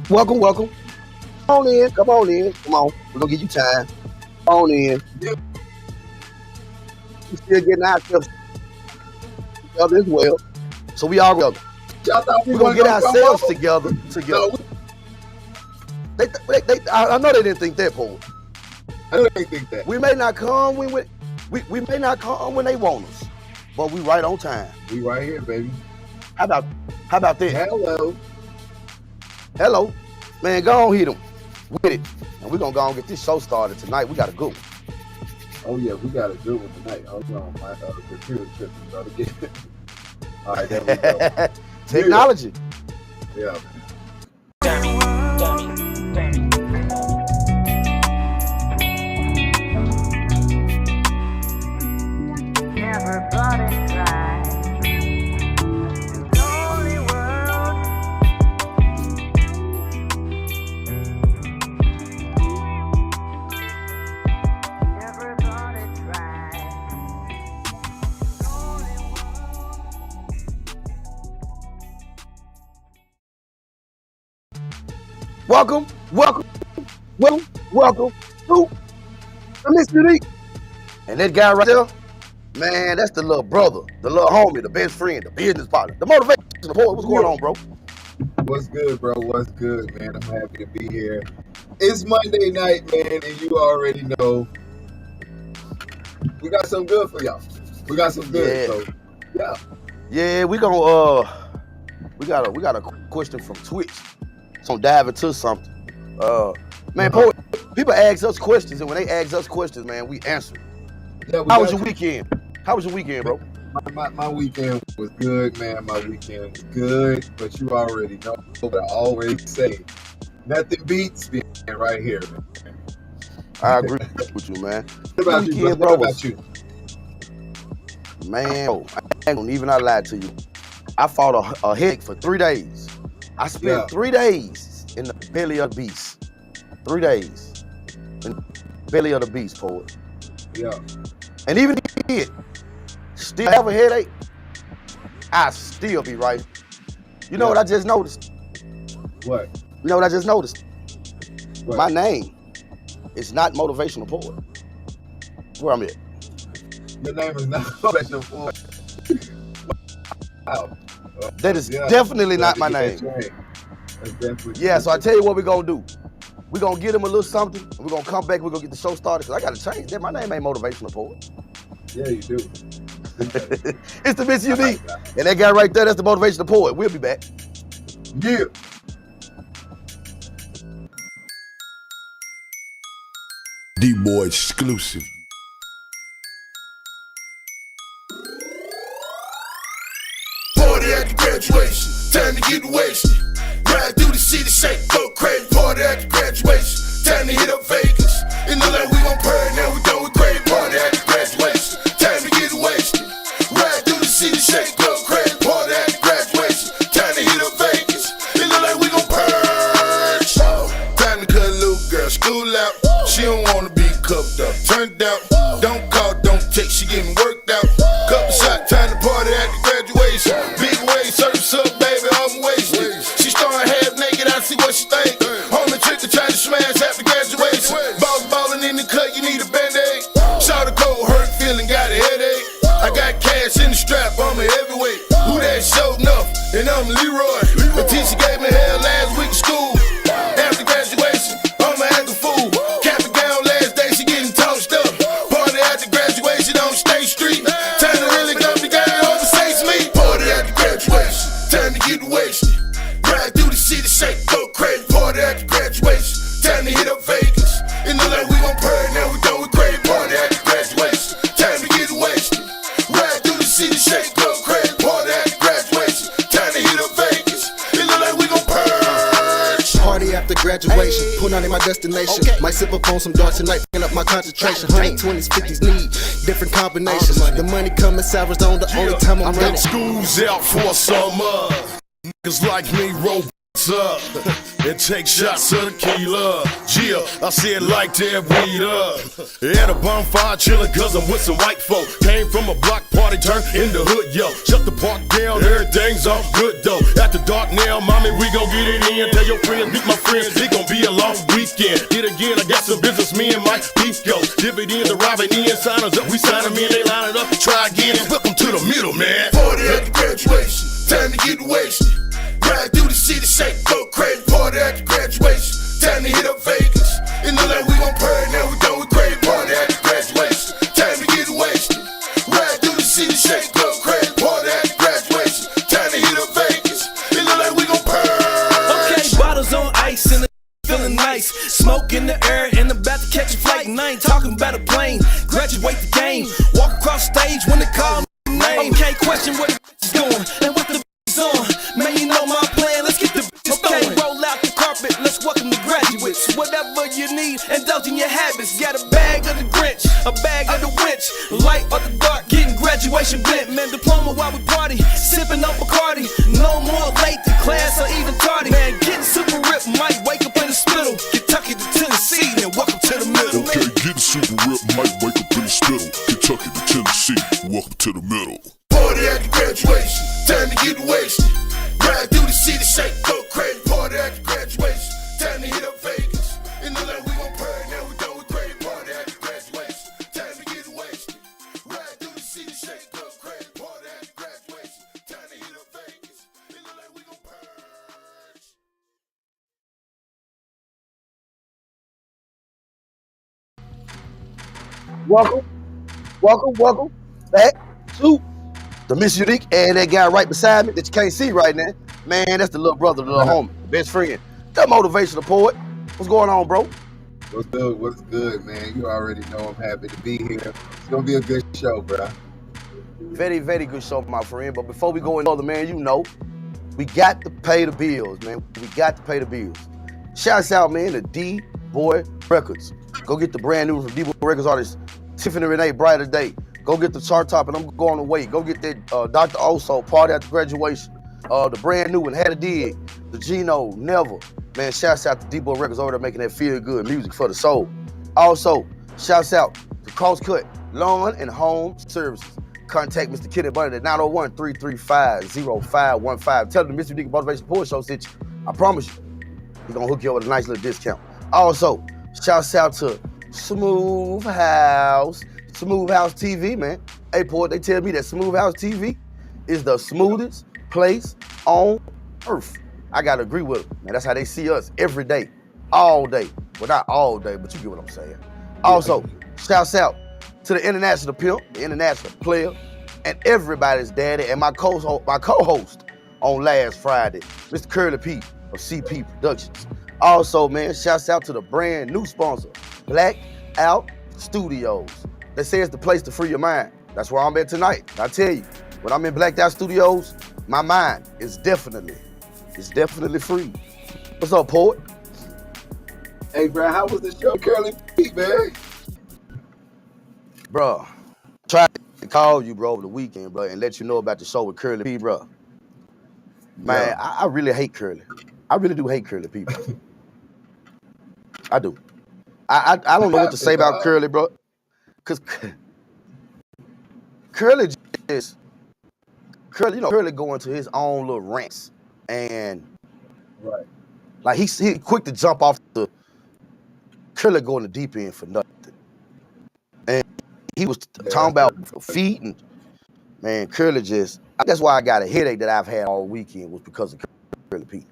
Welcome. Come on in. Come on. We're gonna give you time. Come on in. We're still getting ourselves together as well. So we all together. We're gonna get ourselves together. No, I know they didn't think that, Paul. I know they think that. We may not come when we may not come when they want us, but we right on time. We right here, baby. How about that? Hello. Man, go on hit them with it. And we're gonna go and get this show started tonight. We got a good one. Oh yeah, we got a good one tonight. Hold on, my computer tripping about again. All right, there we go. Technology. Yeah. Everybody try. Lonely world. Everybody try. Lonely world. Welcome to MrUnique. And that guy right there, man, that's the little brother, the little homie, the best friend, the business partner, the motivation support. What's going on, bro? What's good, bro? What's good, man? I'm happy to be here. It's Monday night, man, and you already know we got something good for y'all. We got some good, so yeah. Yeah, we got a question from Twitch. So dive into something. Man, Paul, people ask us questions, and when they ask us questions, man, we answer. Yeah, How was your weekend? How was your weekend, bro? My weekend was good, man. My weekend was good, but you already know what I always say. Nothing beats being right here, man. I agree with you, man. What about you, bro? What about you? Man, I ain't gonna even lie to you. I fought a headache for 3 days. I spent 3 days in the belly of the beast. 3 days in the belly of the beast, poet. Yeah. And even if you did still have a headache, I still be right. You know what I just noticed? What? You know what I just noticed? What? My name is not motivational poet. Where I'm at. Your name is not motivational poet. Wow. That is definitely not my name. That's definitely So I tell you what we're gonna do. We're gonna get him a little something, and we're gonna come back, we're gonna get the show started, because I gotta change that. My name ain't motivational poet. Yeah, you do. It's the MrUnique. And that guy right there, that's the motivational poet. We'll be back. Yeah. D-Boy exclusive. Party after graduation, time to get wasted. Ride through the city, shake, go crazy. Party after graduation, time to hit up Vegas. It look like we gon' purr, now we done with great. Party after graduation, time to get wasted. Ride through the city, shake, go crazy. Party after graduation, time to hit up Vegas. It look like we gon' purge. Time to cut a little girl school out. She don't wanna be cuffed up, turned out. Don't call, don't text, she getting worked out. Couple shot, time to party after graduation. Big wave, surf's up, baby, I'm wasted. She started half naked, I see what she think. Homie trick to try to smash after graduation. Boss ballin' in the cut, you need a band-aid. Shot a cold, hurt feeling, got a headache. I got cash in the strap, I'm a heavyweight. Who that showed enough? And I'm Leroy. The teacher gave me hell last week in school. After graduation, I'ma act a fool. Cap and gown last day, she getting tossed up. Party after graduation on State Street. Time to really come together on the Saints meet. Party after graduation, time to get wasted. Ride through the city, shake, go crazy. Party after graduation, time to hit up Vegas. It look like we gon' purr, now we done with great. Party after graduation, time to get wasted. Ride through the city shake, go crazy, party after graduation. Time to hit up Vegas. It look like we gon' purge. Party after graduation, pull out in my destination. Might sip up on some darts tonight, picking up my concentration. 120s, 50s need different combinations. The money coming sours on the only time I'm running. School's out for summer. Niggas like me roll up and take shots of tequila. Yeah, I said like that weed up. At a bonfire chillin' cause I'm with some white folk. Came from a block party, turned in the hood, yo. Shut the park down, everything's all good though. After dark now, mommy, we gon' get it in. Tell your friends, meet my friends, it gon' be a long weekend. Yet again, I got some business, me and Mike Beef go. Dividends arriving in, signers up, we sign them in, they line it up, try again. Welcome to the middle, man. Party after graduation, time to get wasted. Ride through the city, shake, go crazy, party after graduation. Time to hit up Vegas. It look like we gon' purge, now we done with crazy, party after graduation. Time to get wasted. Ride through the city, shake, go crazy, party after graduation. Time to hit up Vegas. It look like we gon' purge. Okay, bottles on ice and the feeling nice. Smoke in the air and about to catch a flight. And I ain't talking about a plane. Graduate the game. Walk across stage when they call my name. Okay, question what the is going and what the is on. Man, you know my plan. Let's get the okay, roll out the carpet. Let's welcome the graduates. Whatever you need, indulge in your habits. Got a bag of the Grinch, a bag of the winch. Light or the dark, getting graduation bent. Man, diploma while we party, sipping on Bacardi. No more late to class or even tardy. Man, getting super ripped, might wake up in the spittle. Kentucky to Tennessee, then welcome to the middle. Okay, getting super ripped, might wake up in the spittle. Kentucky to Tennessee, welcome to the middle. Party after graduation, time to get wasted. Ride through the city, shake, go crazy, party after graduation. Time to hit up Vegas. It look like we gon' purge, now we done with crazy, party after graduation. Time to get wasted. Ride through the city, shake, go crazy, party after graduation. Time to hit up Vegas. It look like we gon' purge. Welcome back to the MrUnique, and that guy right beside me that you can't see right now. Man, that's the little brother, the little homie, the best friend, the motivational poet. What's going on, bro? What's good, man? You already know I'm happy to be here. It's gonna be a good show, bro. Very, very good show, my friend. But before we go any further, man, you know, we got to pay the bills, man. We got to pay the bills. Shouts out, man, to D-Boy Records. Go get the brand new from D-Boy Records artist Tiffany Renee Brighter Day. Go get the chart top, and I'm going away. Go get that Dr. Oso, Party After Graduation. The brand new one, Had a Dig. The Gino, Never. Man, shouts out to D-Boy Records over there making that feel good music for the soul. Also, shouts out to Crosscut Lawn and Home Services. Contact Mr. Kenneth Bunny at 901-335-0515. Tell them the MrUnique Motivation Poet Show sent you. I promise you, he's gonna hook you up with a nice little discount. Also, shouts out to Smooth House TV, man. Hey, Poet, they tell me that Smooth House TV is the smoothest place on earth. I gotta agree with them, man. That's how they see us every day, all day. Well, not all day, but you get what I'm saying. Also, shouts out to the international pimp, the international player, and everybody's daddy, and my co-host on last Friday, Mr. Curly P of CP Productions. Also, man, shouts out to the brand new sponsor, Black Out Studios. They say it's the place to free your mind. That's where I'm at tonight. I tell you, when I'm in Blacked Out Studios, my mind is definitely free. What's up, Poet? Hey, bro, how was the show, Curly P, man? Bro, tried to call you, bro, over the weekend, bro, and let you know about the show with Curly P, bro. Man, yeah. I really hate Curly. I really do hate Curly P, bro. I do. I don't know what to say about Curly, bro. Cause Curly go into his own little rants, and right, like he quick to jump off the Curly go in the deep end for nothing, and he was talking about feet and man, Curly just. That's why I got a headache that I've had all weekend was because of Curly P.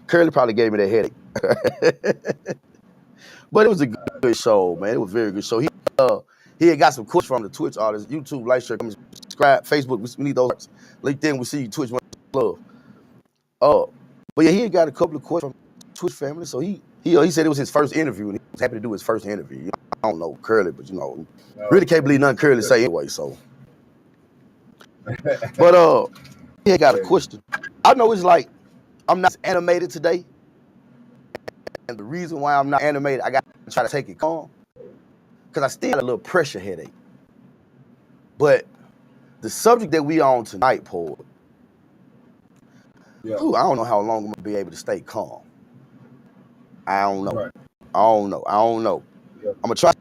Curly probably gave me that headache, but it was a good show, man. It was a very good show. He had got some questions from the Twitch artists, YouTube, like, share, comment, subscribe, Facebook. We need those. LinkedIn, we see you. Twitch, much love. But yeah, he had got a couple of questions from the Twitch family. So he said it was his first interview, and he was happy to do his first interview. You know, I don't know Curly, but really can't believe nothing Curly say anyway. So But he got a question. I know it's like I'm not animated today, and the reason why I'm not animated, I got to try to take it calm because I still got a little pressure headache. But the subject that we on tonight, Paul, Yeah. I don't know how long I'm gonna be able to stay calm. I don't know. Right. I don't know. Yeah. I'm gonna try to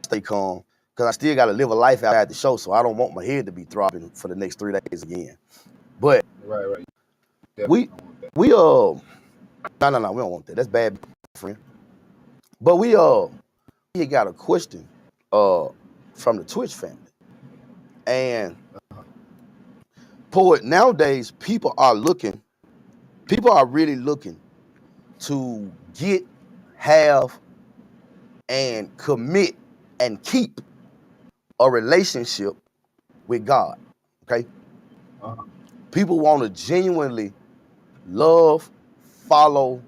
stay calm because I still gotta live a life out at the show, so I don't want my head to be throbbing for the next 3 days again. But Right. we Definitely don't want that. we no, we don't want that. That's bad, friend. But we got a question from the Twitch family. And Poet, nowadays people are really looking to get, have, and commit and keep a relationship with God. Okay? Uh-huh. People want to genuinely love, follow.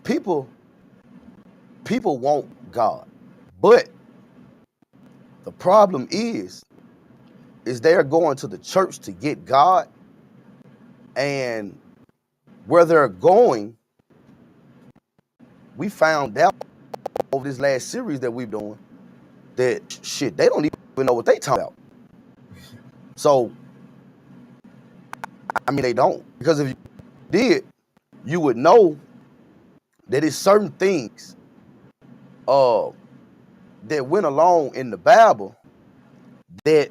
People want God. But the problem is they're going to the church to get God, and where they're going, we found out over this last series that we're doing that shit, they don't even know what they talking about. So, I mean, they don't. Because if you did, you would know that it's certain things that went along in the Bible that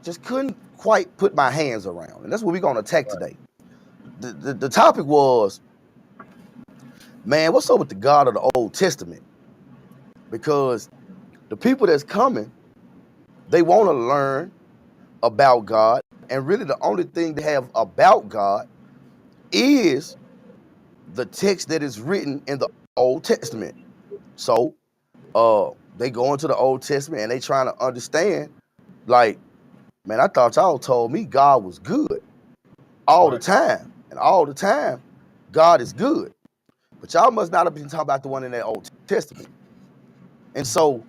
just couldn't quite put my hands around. And that's what we're gonna attack today. The topic was, man, what's up with the God of the Old Testament? Because the people that's coming, they want to learn about God, and really the only thing they have about God is the text that is written in the Old Testament. So they go into the Old Testament and they trying to understand, like, man, I thought y'all told me God was good all the time. And all the time, God is good. But y'all must not have been talking about the one in that Old Testament. And so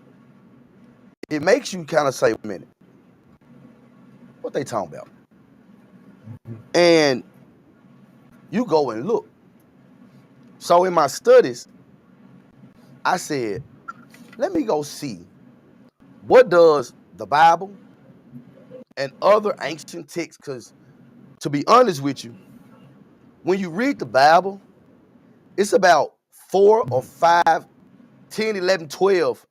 it makes you kind of say, a minute, what they talking about? And you go and look. So in my studies, I said, let me go see what does the Bible and other ancient texts, because to be honest with you, when you read the Bible, it's about 4 or 5, 10, 11, 12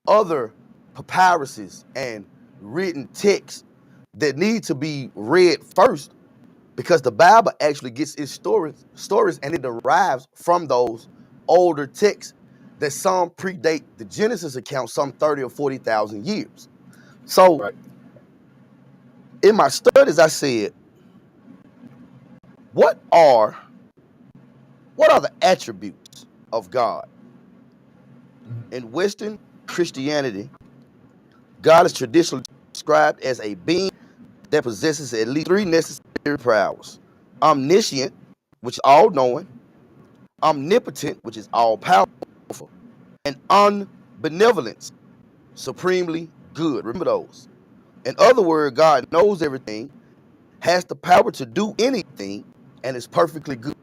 other papyruses and written texts that need to be read first, because the Bible actually gets its stories and it derives from those older texts that some predate the Genesis account some 30 or 40,000 years. So in my studies, I said, what are the attributes of God? In Western Christianity, God is traditionally described as a being that possesses at least 3 necessary powers: omniscient, which is all-knowing; omnipotent, which is all-powerful; and unbenevolence, supremely good. Remember those. In other words, God knows everything, has the power to do anything, and is perfectly good.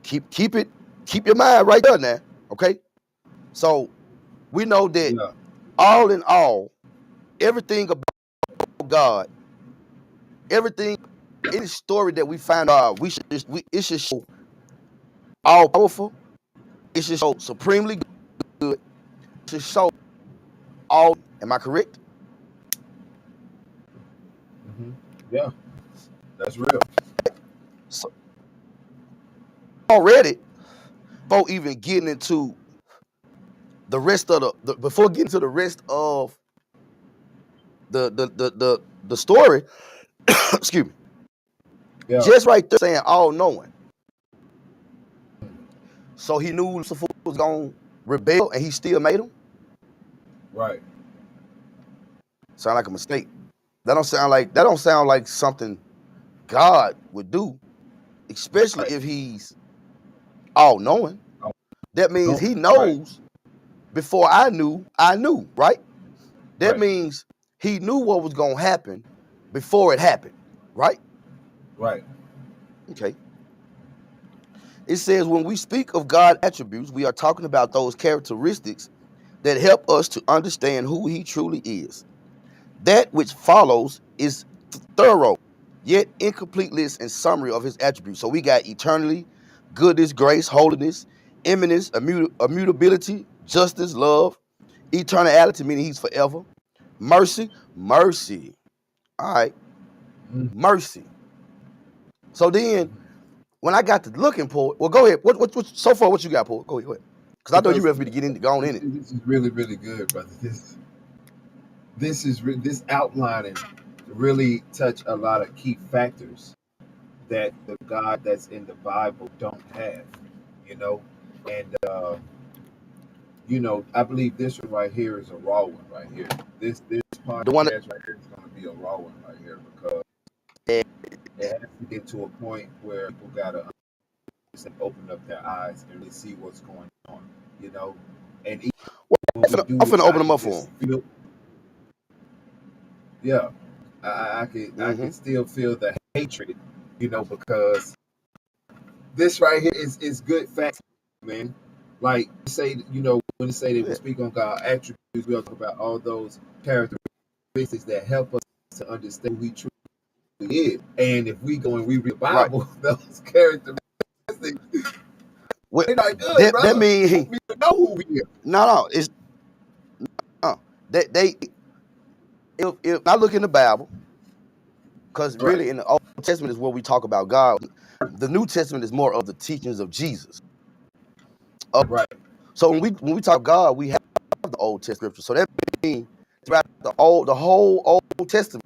Keep your mind right there now, okay? So we know that all in all, everything about God, everything, any story that we find out, it should show all powerful, it should show supremely good, it should show all. Am I correct? Yeah, that's real. So already, before even getting into the rest of before getting to the rest of the story, excuse me, just right there saying all knowing. So he knew Lucifer was gonna rebel, and he still made him. Right. Sound like a mistake. That don't sound like something God would do, especially if he's all knowing. That means he knows before I knew, right? That means He knew what was going to happen before it happened, right? Right. Okay. It says when we speak of God's attributes, we are talking about those characteristics that help us to understand who he truly is. That which follows is thorough, yet incomplete list and summary of his attributes. So we got eternity, goodness, grace, holiness, immanence, immutability, justice, love, eternality, meaning he's forever, mercy. All right, mercy. So then, when I got to looking for it, well, go ahead. What so far? What you got, Paul? Go ahead. Because I know you ready for me to get in, go on in it. This is really, really good, brother. This outlining really touch a lot of key factors that the God that's in the Bible don't have, you know, and I believe this one right here is a raw one right here. This podcast The one right here is going to be a raw one right here because it has to get to a point where people gotta open up their eyes and really see what's going on, you know. And even I'm finna open them up for him. Yeah, I can still feel the hatred, you know, because this right here is good facts, man. Like say, you know, when you say that we speak on God's attributes, we talk about all those characteristics that help us to understand who He truly is. And if we go and we read the Bible, those characteristics, they're not good, brother. That means we don't know who we are. No, it's if I look in the Bible, because really in the Old Testament is where we talk about God. The New Testament is more of the teachings of Jesus. Right. So when we talk God, we have the Old Testament scripture. So that means throughout the whole Old Testament,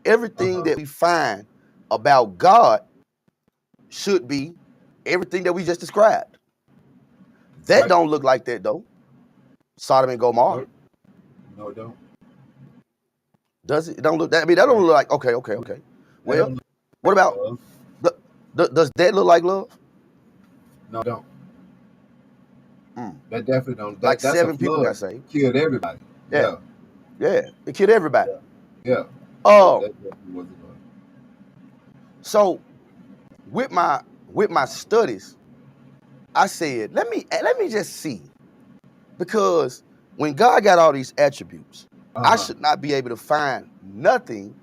everything that we find about God should be everything that we just described. That don't look like that though. Sodom and Gomorrah. No, it don't. Does it? It don't look that. I mean, that don't look like okay. Well, what about does that look like love? No, it don't. That definitely don't. Like that's 7 people got saved. Killed everybody. Yeah, it killed everybody. Yeah. Oh, That definitely wasn't love. so with my studies, I said let me just see, because when God got all these attributes, I should not be able to find nothing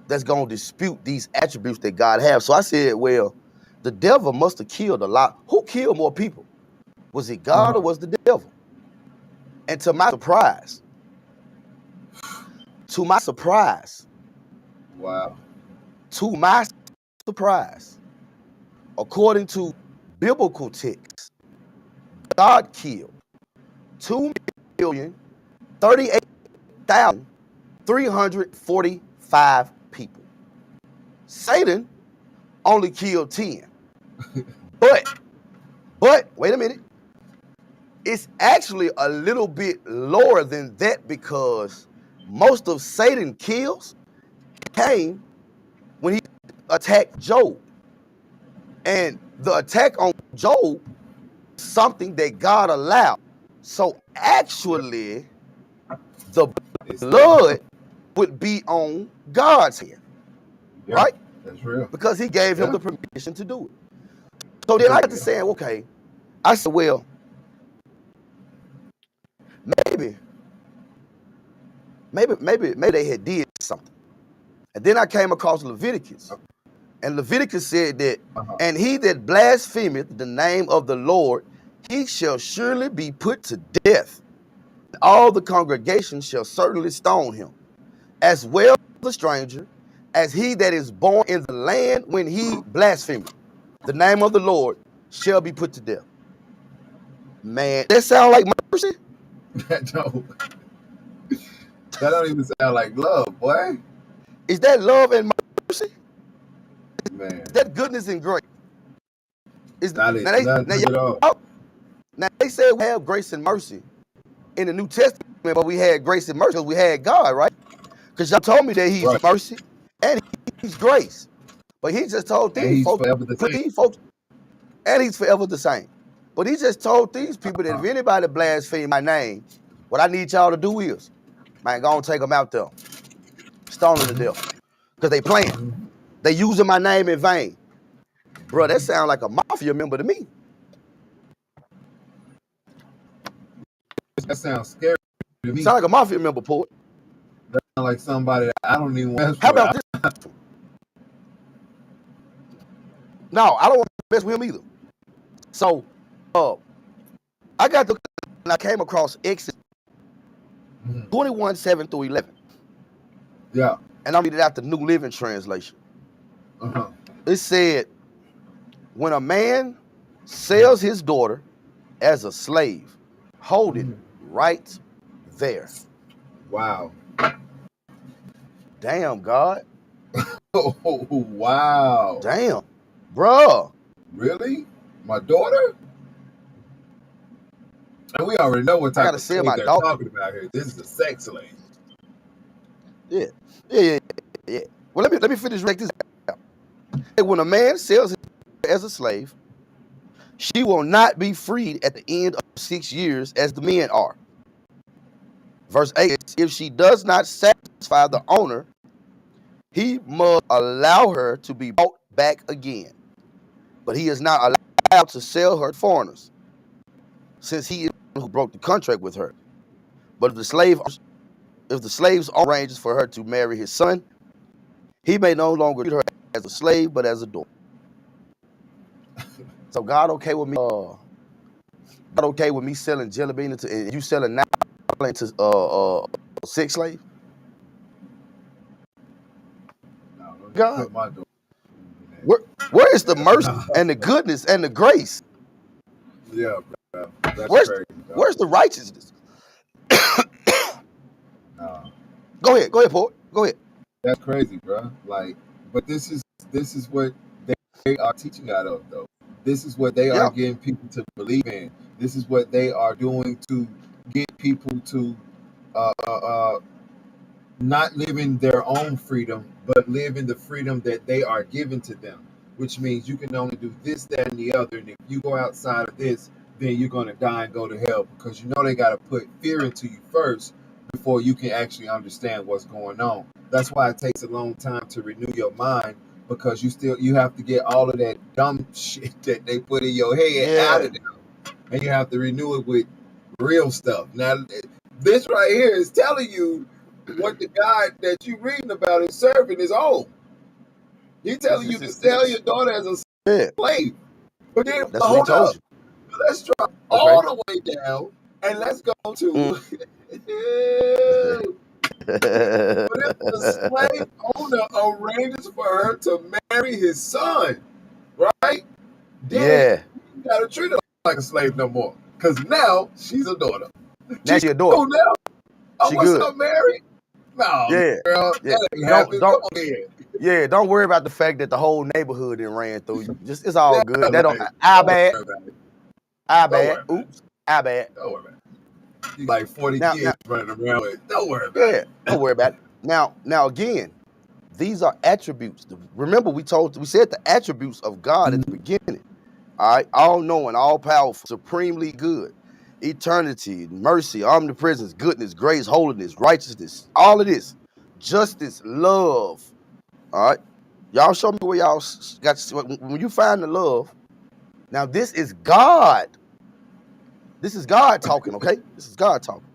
that's going to dispute these attributes that God has. So I said, well, the devil must have killed a lot. Who killed more people? Was it God or was the devil? And to my surprise, Wow. according to biblical texts, God killed 2,038,345 people. Satan only killed 10. But wait a minute. It's actually a little bit lower than that, because most of Satan's kills came when he attacked Job. And the attack on Job is something that God allowed. So actually, the blood would be on God's hand, right? That's real. Because he gave him the permission to do it. So then I got to saying, okay, I said, well, maybe they had did something. And then I came across Leviticus. And Leviticus said that, and he that blasphemeth the name of the Lord, he shall surely be put to death. All the congregation shall certainly stone him, as well the stranger, as he that is born in the land, when he blasphemeth the name of the Lord, shall be put to death. Man, that sound like mercy? That don't even sound like love, boy. Is that love and mercy? Man. Is that goodness and grace? Not at all. Now they say we have grace and mercy in the New Testament, but we had grace and mercy because we had God, right? Because y'all told me that he's mercy and he's grace. But he just told these folks, and he's forever the same. But he just told these people that if anybody blaspheme my name, what I need y'all to do is, man, go and take them out there stoning to death because they playing. They using my name in vain. Bro, that sound like a mafia member to me. That sounds scary to me. Sound like a mafia member, poet. That sounds like somebody that I don't even want to. How about this? No, I don't want to mess with him either. So, I got I came across Exodus 21:7-11. Yeah. And I'm reading out the New Living Translation. Uh-huh. It said, when a man sells his daughter as a slave, hold it right there. Wow. Damn, God. Oh, wow. Damn. Bruh. Really? My daughter? And we already know what type of slave they're talking about here. This is a sex slave. Yeah. Well, let me finish like this. When a man sells her as a slave, she will not be freed at the end of 6 years as the men are. Verse 8, if she does not satisfy the owner, he must allow her to be brought back again. But he is not allowed to sell her to foreigners, since he is the one who broke the contract with her. But if the slave's arranges for her to marry his son, he may no longer treat her as a slave, but as a daughter. So God okay with me? God okay with me selling jelly beans and you selling now into sex slave? No, God, my daughter. where is the mercy and the goodness and the grace? Yeah, bro. That's crazy. Where's the righteousness? No. Go ahead, Paul. Go ahead. That's crazy, bro. Like, but this is what they are teaching out of, though. This is what they are getting people to believe in. This is what they are doing to get people to not live in their own freedom, but live in the freedom that they are given to them. Which means you can only do this, that, and the other. And if you go outside of this, then you're going to die and go to hell, because you know they got to put fear into you first before you can actually understand what's going on. That's why it takes a long time to renew your mind, because you have to get all of that dumb shit that they put in your head out of them, and you have to renew it with real stuff. Now, this right here is telling you what the God that you're reading about is serving is old. He's telling you to sell your daughter as a slave. But then, hold up. Let's drop all the way down and let's go to but if the slave owner arranges for her to marry his son, right? Then you gotta treat her like a slave no more. Because now she's a daughter. Now she's a daughter. Oh, now? Oh, she what's good. up, Mary? No, girl, that ain't happening. Come on in. Don't worry about the fact that the whole neighborhood done ran through you. Just it's all good. That don't I bad. Oops. I bad. Don't worry about it. You like 40 kids running around with. Don't worry about it. Don't worry about it. Now again, these are attributes. Remember, we said the attributes of God at the beginning. All right, all knowing, all powerful, supremely good, eternity, mercy, omnipresence, goodness, grace, holiness, righteousness, all of this, justice, love. All right, y'all show me where y'all got. When you find the love, now this is God. This is God talking, okay? This is God talking.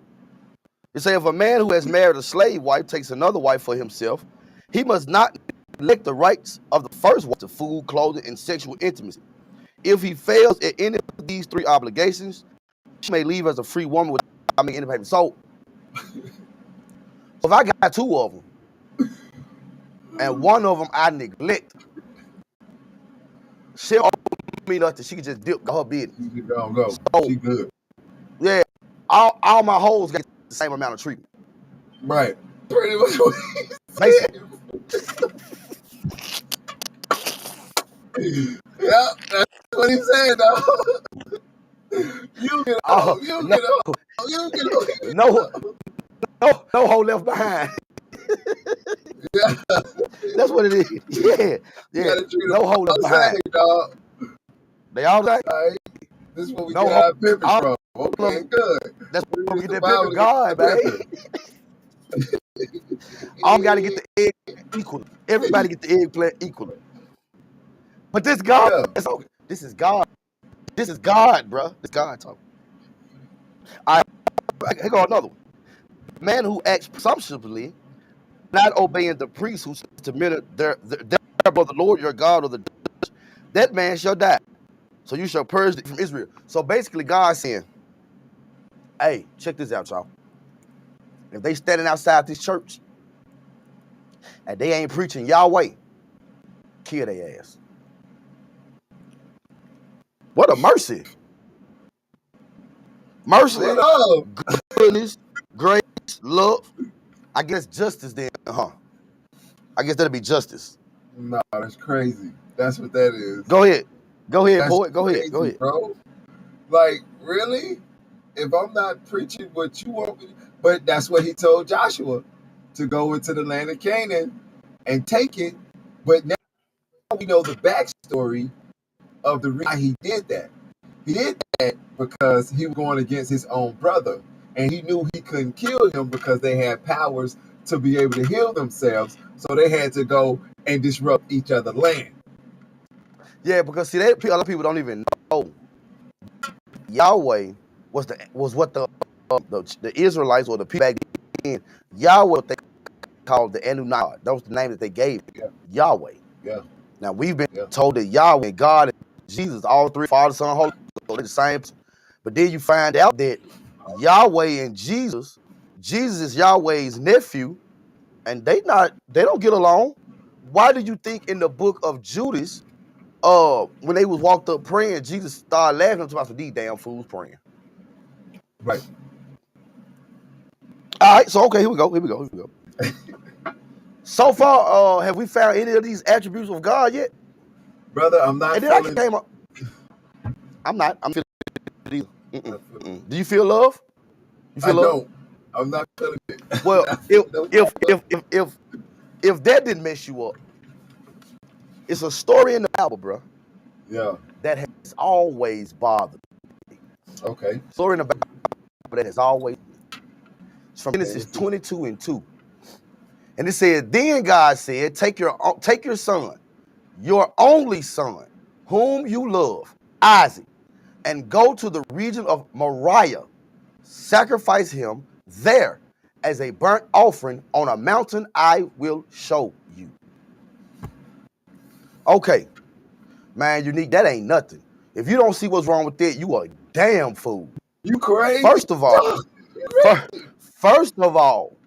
It say if a man who has married a slave wife takes another wife for himself, he must not neglect the rights of the first wife to food, clothing, and sexual intimacy. If he fails at any of these three obligations, she may leave as a free woman without making any payment. So, if I got two of them, and one of them I neglect, she'll owe me nothing. She can just dip her business. She gonna go. So, she good. Yeah, all my hoes get the same amount of treatment. Right. Pretty much what he said. Yeah, that's what he said, though. You get off. You get off. You get off. No hoe left behind. Yeah. That's what it is. Yeah. No hoe left behind. Dog. They all right. This is what we get our pimping from. Okay, good. That's where we get that pimping God, baby. All got to get the egg equally. Everybody get the eggplant equally. But this God, Yeah. this is God. This is God, bro. This God talking. Here go another one. Man who acts presumptuously, not obeying the priest who says to men, therefore the Lord your God or the judge, that man shall die. So you shall purge from Israel. So basically, God saying, hey, check this out, y'all. If they standing outside this church and they ain't preaching Yahweh, kill their ass. What a mercy. Mercy, What up? goodness, grace, love. I guess justice then, huh? I guess that'll be justice. No, that's crazy. That's what that is. Go ahead. Go ahead, That's poet. Go crazy, ahead. Go ahead. bro. Like, really? If I'm not preaching what you want me to, but that's what he told Joshua, to go into the land of Canaan and take it. But now we know the backstory of the reason why he did that. He did that because he was going against his own brother. And he knew he couldn't kill him because they had powers to be able to heal themselves. So they had to go and disrupt each other's land. Yeah, because see, a lot of people don't even know Yahweh was what the Israelites or the people back then, Yahweh, what they called the Anunnaki. That was the name that they gave it. Yeah. Yahweh. Yeah. Now we've been told that Yahweh, God, and Jesus, all three, Father, Son, Holy Ghost, they're the same. But then you find out that Yahweh and Jesus is Yahweh's nephew, and they don't get along. Why do you think in the book of Judas, when they was walked up praying, Jesus started laughing about these damn fools praying? Right. All right, so okay, here we go. So far, have we found any of these attributes of God yet? Brother, I'm not And then feeling. I came up. I'm feeling it either. Do you feel love? You feel love? Don't. I'm not feeling it. Well, if that didn't mess you up, it's a story in the Bible, bro. Yeah. That has always bothered me. Okay. Story in the Bible that has always. It's from Genesis 22:2. And it said, then God said, take your son, your only son, whom you love, Isaac, and go to the region of Moriah, sacrifice him there as a burnt offering on a mountain I will show you. Okay, man, Unique, that ain't nothing. If you don't see what's wrong with that, you a damn fool. You crazy? First of all,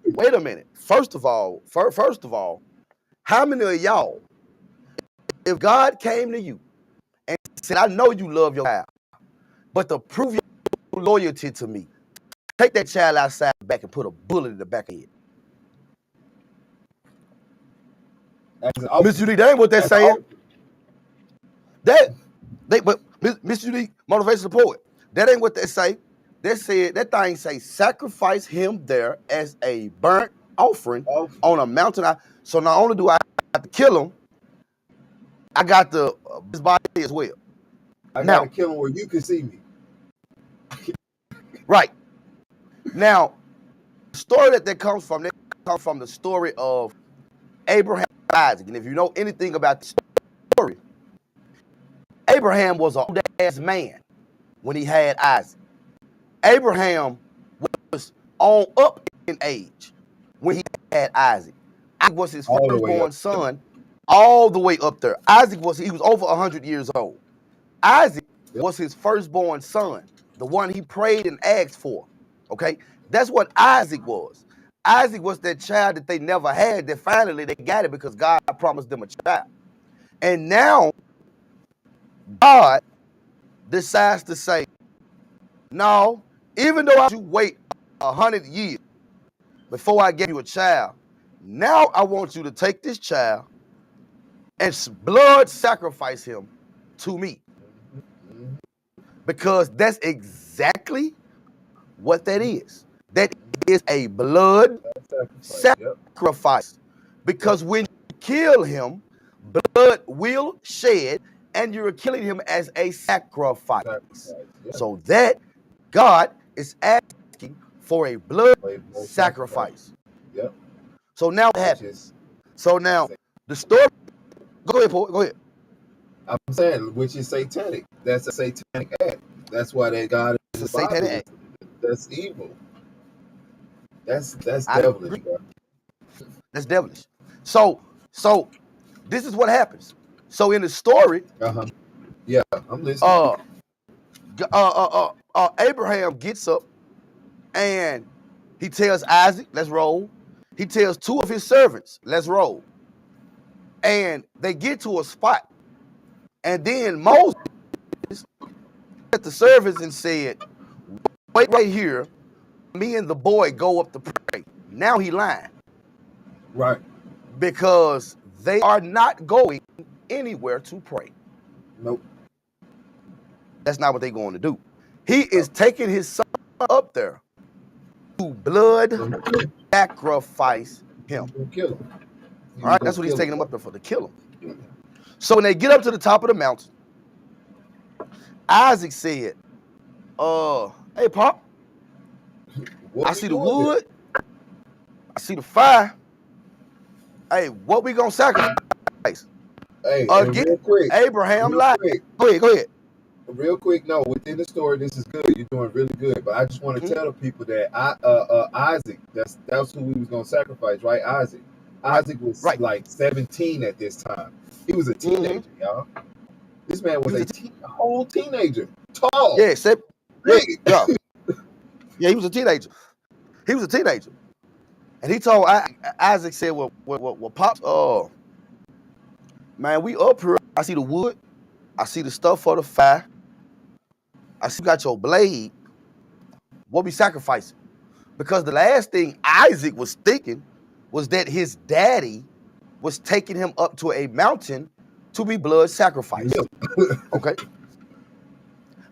wait a minute. First of all, how many of y'all, if God came to you and said, I know you love your child, but to prove your loyalty to me, take that child outside back and put a bullet in the back of his head. Miss Unique, that ain't what they're saying. But Miss Unique, motivational poet, that ain't what they say. They said that thing say sacrifice him there as a burnt offering on a mountain. So not only do I have to kill him, I got the his body as well. I gotta kill him where you can see me. Right. Now, the story that comes from the story of Abraham and Isaac. And if you know anything about the story, Abraham was an old ass man when he had Isaac. Abraham was on up in age when he had Isaac. Isaac was his firstborn son, all the way up there. He was over 100 years old. Isaac was his firstborn son, the one he prayed and asked for. Okay, that's what Isaac was. Isaac was that child that they never had, that finally they got it because God promised them a child. And now God decides to say, no, even though I should wait 100 years before I give you a child, now I want you to take this child and blood sacrifice him to me. Because that's exactly what that is. That is a blood sacrifice. Because when you kill him, blood will shed, and you're killing him as a sacrifice. So that God is asking for a blood sacrifice. Yep. So now what happens? So now the story. Go ahead, Paul. Go ahead. I'm saying, which is satanic. That's a satanic act. That's why that God is It's a satanic act. That's evil. That's devilish, bro. That's devilish. So this is what happens. So in the story, Yeah, I'm listening. Abraham gets up and he tells Isaac, let's roll. He tells two of his servants, let's roll. And they get to a spot. And then Moses at the servants and said, wait right here. Me and the boy go up to pray. Now he lying. Right. Because they are not going anywhere to pray. Nope. That's not what they're going to do. He is taking his son up there to blood sacrifice him. Kill him. All right, that's what he's taking him up there for, to kill him. So when they get up to the top of the mountain, Isaac said, hey, Pop, I see the wood. I see the fire. Hey, what we gonna sacrifice? Hey, again, real quick, Abraham lied. Go ahead. Real quick, no, within the story, this is good. You're doing really good. But I just want to tell the people that Isaac, that's who we was gonna sacrifice, right? Isaac was like 17 at this time. He was a teenager, y'all. This man was a whole teenager, tall. Yeah, big. Yeah, he was a teenager. He was a teenager, and he told Isaac said, "Well, Pops, man, we up here. I see the wood. I see the stuff for the fire. I see you got your blade. What we sacrificing? Because the last thing Isaac was thinking was that his daddy was taking him up to a mountain to be blood sacrificed. Okay.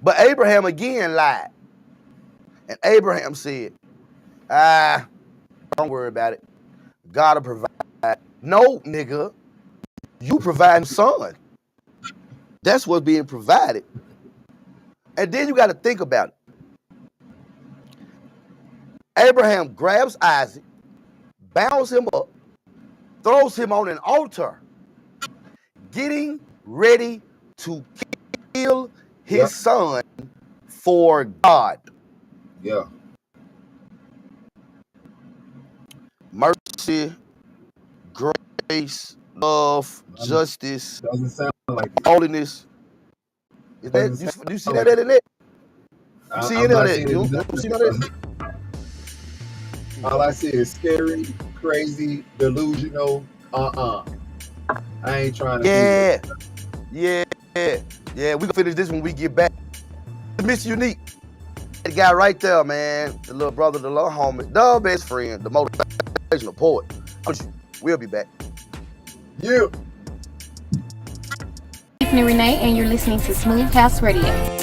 But Abraham again lied. And Abraham said, don't worry about it. God will provide. No, nigga, you provide son. That's what's being provided. And then you got to think about it. Abraham grabs Isaac, bounds him up, throws him on an altar, getting ready to kill his son for God. Yeah. Mercy, grace, love, justice, doesn't sound like it. holiness. Is that you see that in it? You see it in it? You see that? All I see is scary, crazy, delusional. I ain't trying to. Yeah. We gonna finish this when we get back. MrUnique, that guy right there, man. The little brother, the little homie, the best friend, the motivational poet. We'll be back. Yeah. Tiffany Renee, and you're listening to Smooth House Radio.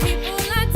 People are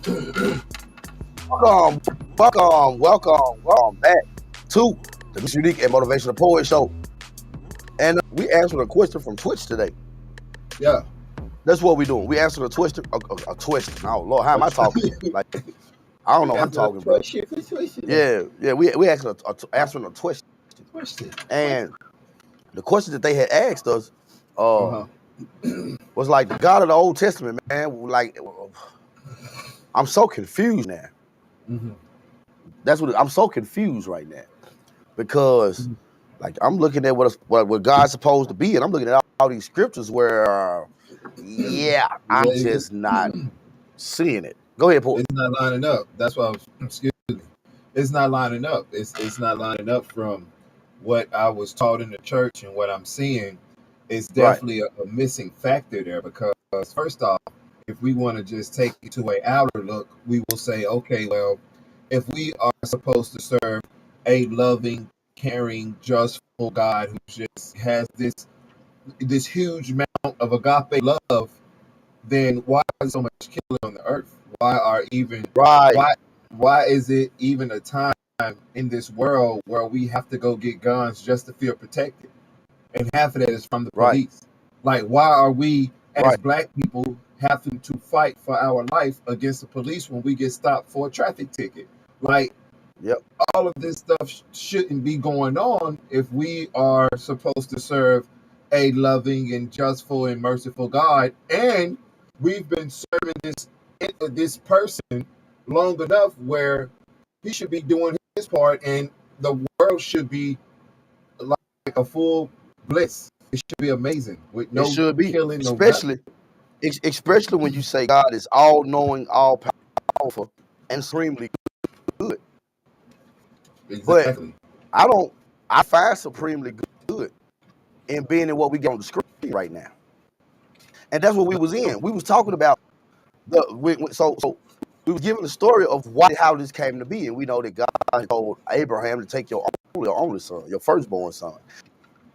welcome back to the MrUnique and Motivational Poet Show. And we answered a question from Twitch today. Yeah. That's what we're doing. We answered a question. Oh Lord, how am I talking? Like, I don't know how I'm talking, bro. Yeah. We answered answering a question. And the question that they had asked us was like the God of the Old Testament, man. Like, I'm so confused now. Mm-hmm. That's what I'm so confused right now, because like I'm looking at what God's supposed to be, and I'm looking at all these scriptures where, I'm just not seeing it. Go ahead, Paul. It's not lining up. That's why excuse me. It's not lining up. It's not lining up from what I was taught in the church and what I'm seeing. It's definitely a missing factor there, because first off, if we want to just take it to an outer look, we will say, okay, well, if we are supposed to serve a loving, caring, justful God who just has this huge amount of agape love, then why is so much killing on the earth? Why is it even a time in this world where we have to go get guns just to feel protected? And half of that is from the police. Like, why are we as black people having to fight for our life against the police when we get stopped for a traffic ticket? Like, all of this stuff shouldn't be going on if we are supposed to serve a loving and justful and merciful God. And we've been serving this person long enough where he should be doing his part, and the world should be like a full bliss. It should be amazing with no killing, especially when you say God is all knowing, all powerful, and supremely good. Exactly. But I find supremely good in being in what we get on the screen right now. And that's what we was in. We was talking about we was giving the story of how this came to be, and we know that God told Abraham to take your only son, your firstborn son.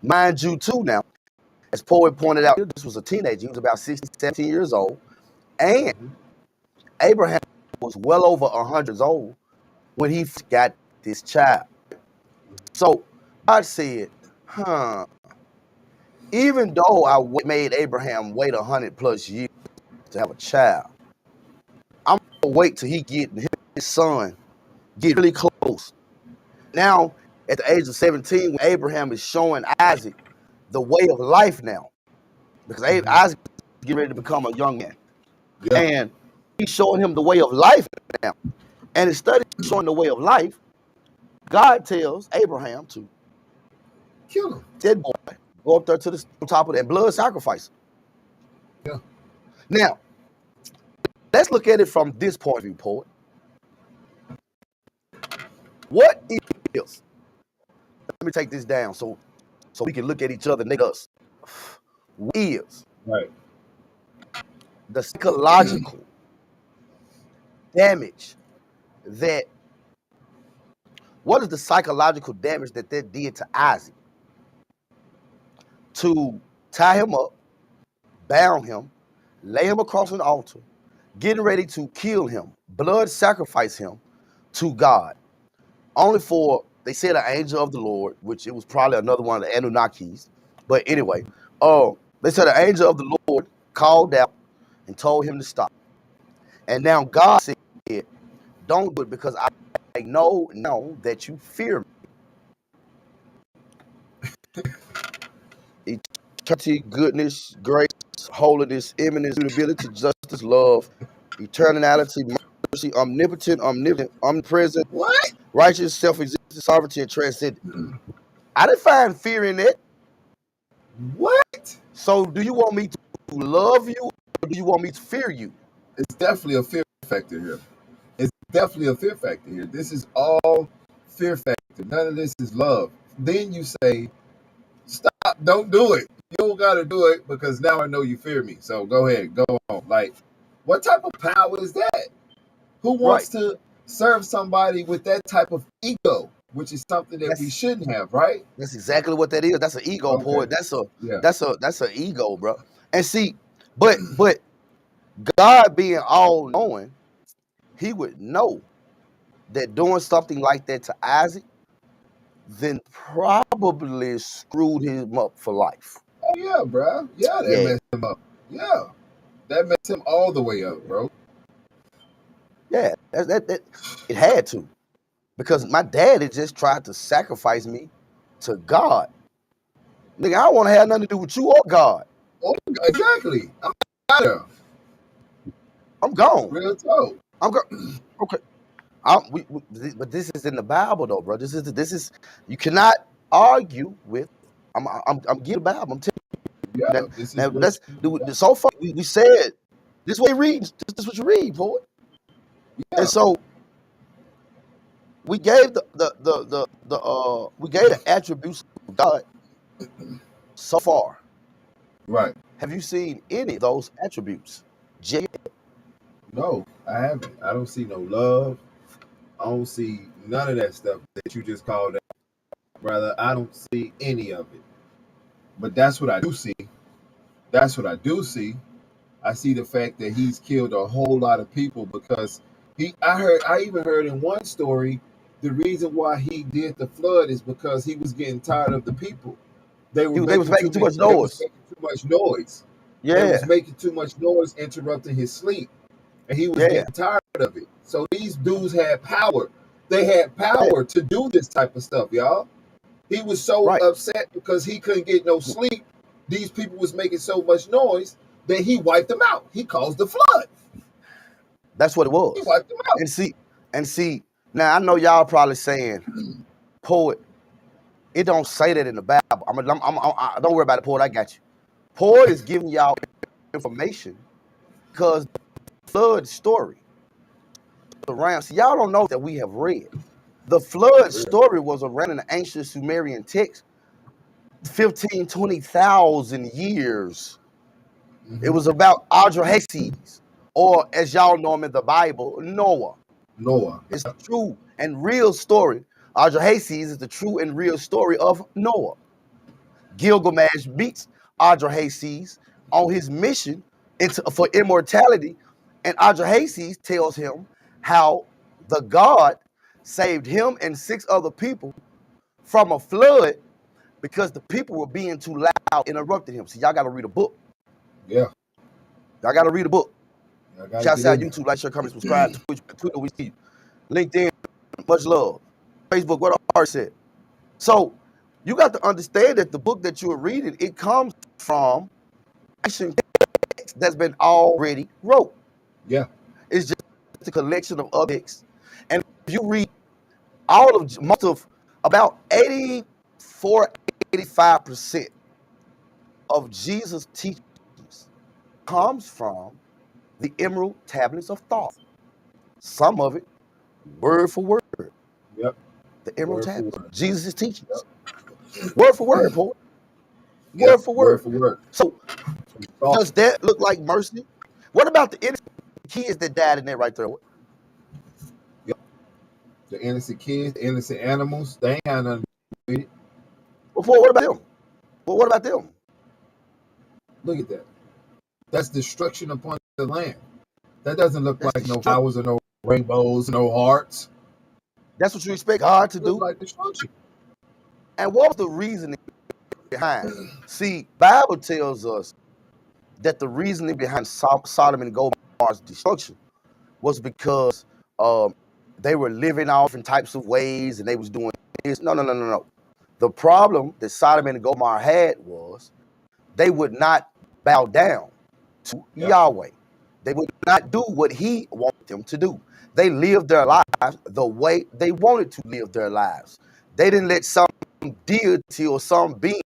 Mind you, too, now, as Poet pointed out, this was a teenager. He was about 16, 17 years old, and Abraham was well over 100 years old when he got this child. So God said, even though I made Abraham wait 100 plus years to have a child, I'm gonna wait till he get his son get really close. Now, at the age of 17, when Abraham is showing Isaac the way of life now, because Isaac is getting ready to become a young man, and he's showing him the way of life now. And instead of showing the way of life, God tells Abraham to kill him. Dead boy, go up there to the top of that blood sacrifice. Yeah. Now, let's look at it from this point of view, Poet. What is? Let me take this down so we can look at each other, nigga. Us. What is the psychological damage that? What is the psychological damage that did to Isaac? To tie him up, bound him, lay him across an altar, getting ready to kill him, blood sacrifice him to God. Only for, they said, an angel of the Lord, which it was probably another one of the Anunnakis. But anyway, they said an angel of the Lord called out and told him to stop. And now God said, don't do it, because I know now that you fear me. Eternity, goodness, grace, holiness, imminence, immutability, justice, love, eternality, mercy, omnipotent, omnipresent, righteous, self-existent, sovereignty, and transcendent. I didn't find fear in it. What? So do you want me to love you, or do you want me to fear you? It's definitely a fear factor here. This is all fear factor. None of this is love. Then you say, stop, don't do it. You don't got to do it because now I know you fear me. So go ahead, go on. Like, what type of power is that? Who wants to serve somebody with that type of ego, which is something that we shouldn't have, right? That's exactly what that is. That's an ego, Poet. That's an ego, bro. And see, but God being all knowing, he would know that doing something like that to Isaac then probably screwed him up for life. Oh yeah, bro. Yeah, that Yeah. messed him up. Yeah, that messed him all the way up, bro. Yeah, that it had to. Because my dad had just tried to sacrifice me to God. Nigga, I don't want to have nothing to do with you or God. Oh, exactly. I'm out of I'm gone. real talk. I'm go. Okay. But this is in the Bible though, bro. This is you cannot argue with. I'm getting the Bible. I'm telling you Yeah, that. this is Now what that's so far we said this way read. This is what you read, boy. yeah. And so we gave we gave the attributes of God so far. Right. Have you seen any of those attributes? No, I haven't. I don't see no love. I don't see none of that stuff that you just called out, brother. I don't see any of it. But that's what I do see. That's what I do see. I see the fact that he's killed a whole lot of people because I even heard in one story the reason why he did the flood is because he was getting tired of the people. They was making too much They was noise. making too much noise. They Yeah, was making too much noise, interrupting his sleep, and he was yeah. getting tired of it. So these dudes had power. They had power to do this type of stuff, y'all. He was so Right. upset because he couldn't get no sleep. These people was making so much noise that he wiped them out. He caused the flood. That's what it He was. wiped them out. And see. Now I know y'all probably saying, poet, it don't say that in the Bible. Don't worry about it, poet. I got you. Poet is giving y'all information because the flood story around. See, y'all don't know that we have read. The flood story was around in the ancient Sumerian text 15, 20,000 years. It was about Adrahasis, or as y'all know him in the Bible, Noah. Noah. It's the true and real story. Adrahasis is the true and real story of Noah. Gilgamesh meets Adrahasis on his mission for immortality, and Adrahasis tells him how the God saved him and 6 other people from a flood because the people were being too loud, interrupted him. So y'all got to read a book. Yeah. Y'all got to read a book. Shout out get in YouTube, like, share, comment, subscribe, Twitch, Twitter, we see you. LinkedIn, much love. Facebook, what Art said. So you got to understand that the book that you are reading, it comes from ancient text that's been already wrote. Yeah. It's just a collection of objects. And if you read all of most of about 84, 85% of Jesus' teachings comes from the Emerald Tablets of Thought. Some of it word for word. Yep. The Emerald Word for Tablets. word. Jesus' teachings. Word for word, poet. Yep. Word for word. Word for word. So does that look like mercy? What about the innocent kids that died in there right there? Yep. The innocent kids, the innocent animals, they ain't had nothing to do with it. What about them? Well, what about them? Look at that. That's destruction upon the land. That doesn't look That's like no destruction. flowers or no rainbows, no hearts. That's what you expect God to It do. looks like destruction. And what was the reasoning behind? See, Bible tells us that the reasoning behind Sodom and Gomorrah's destruction was because they were living off different types of ways and they was doing this. No. The problem that Sodom and Gomorrah had was they would not bow down to Yahweh. They would not do what he wanted them to do. They lived their lives the way they wanted to live their lives. They didn't let some deity or some being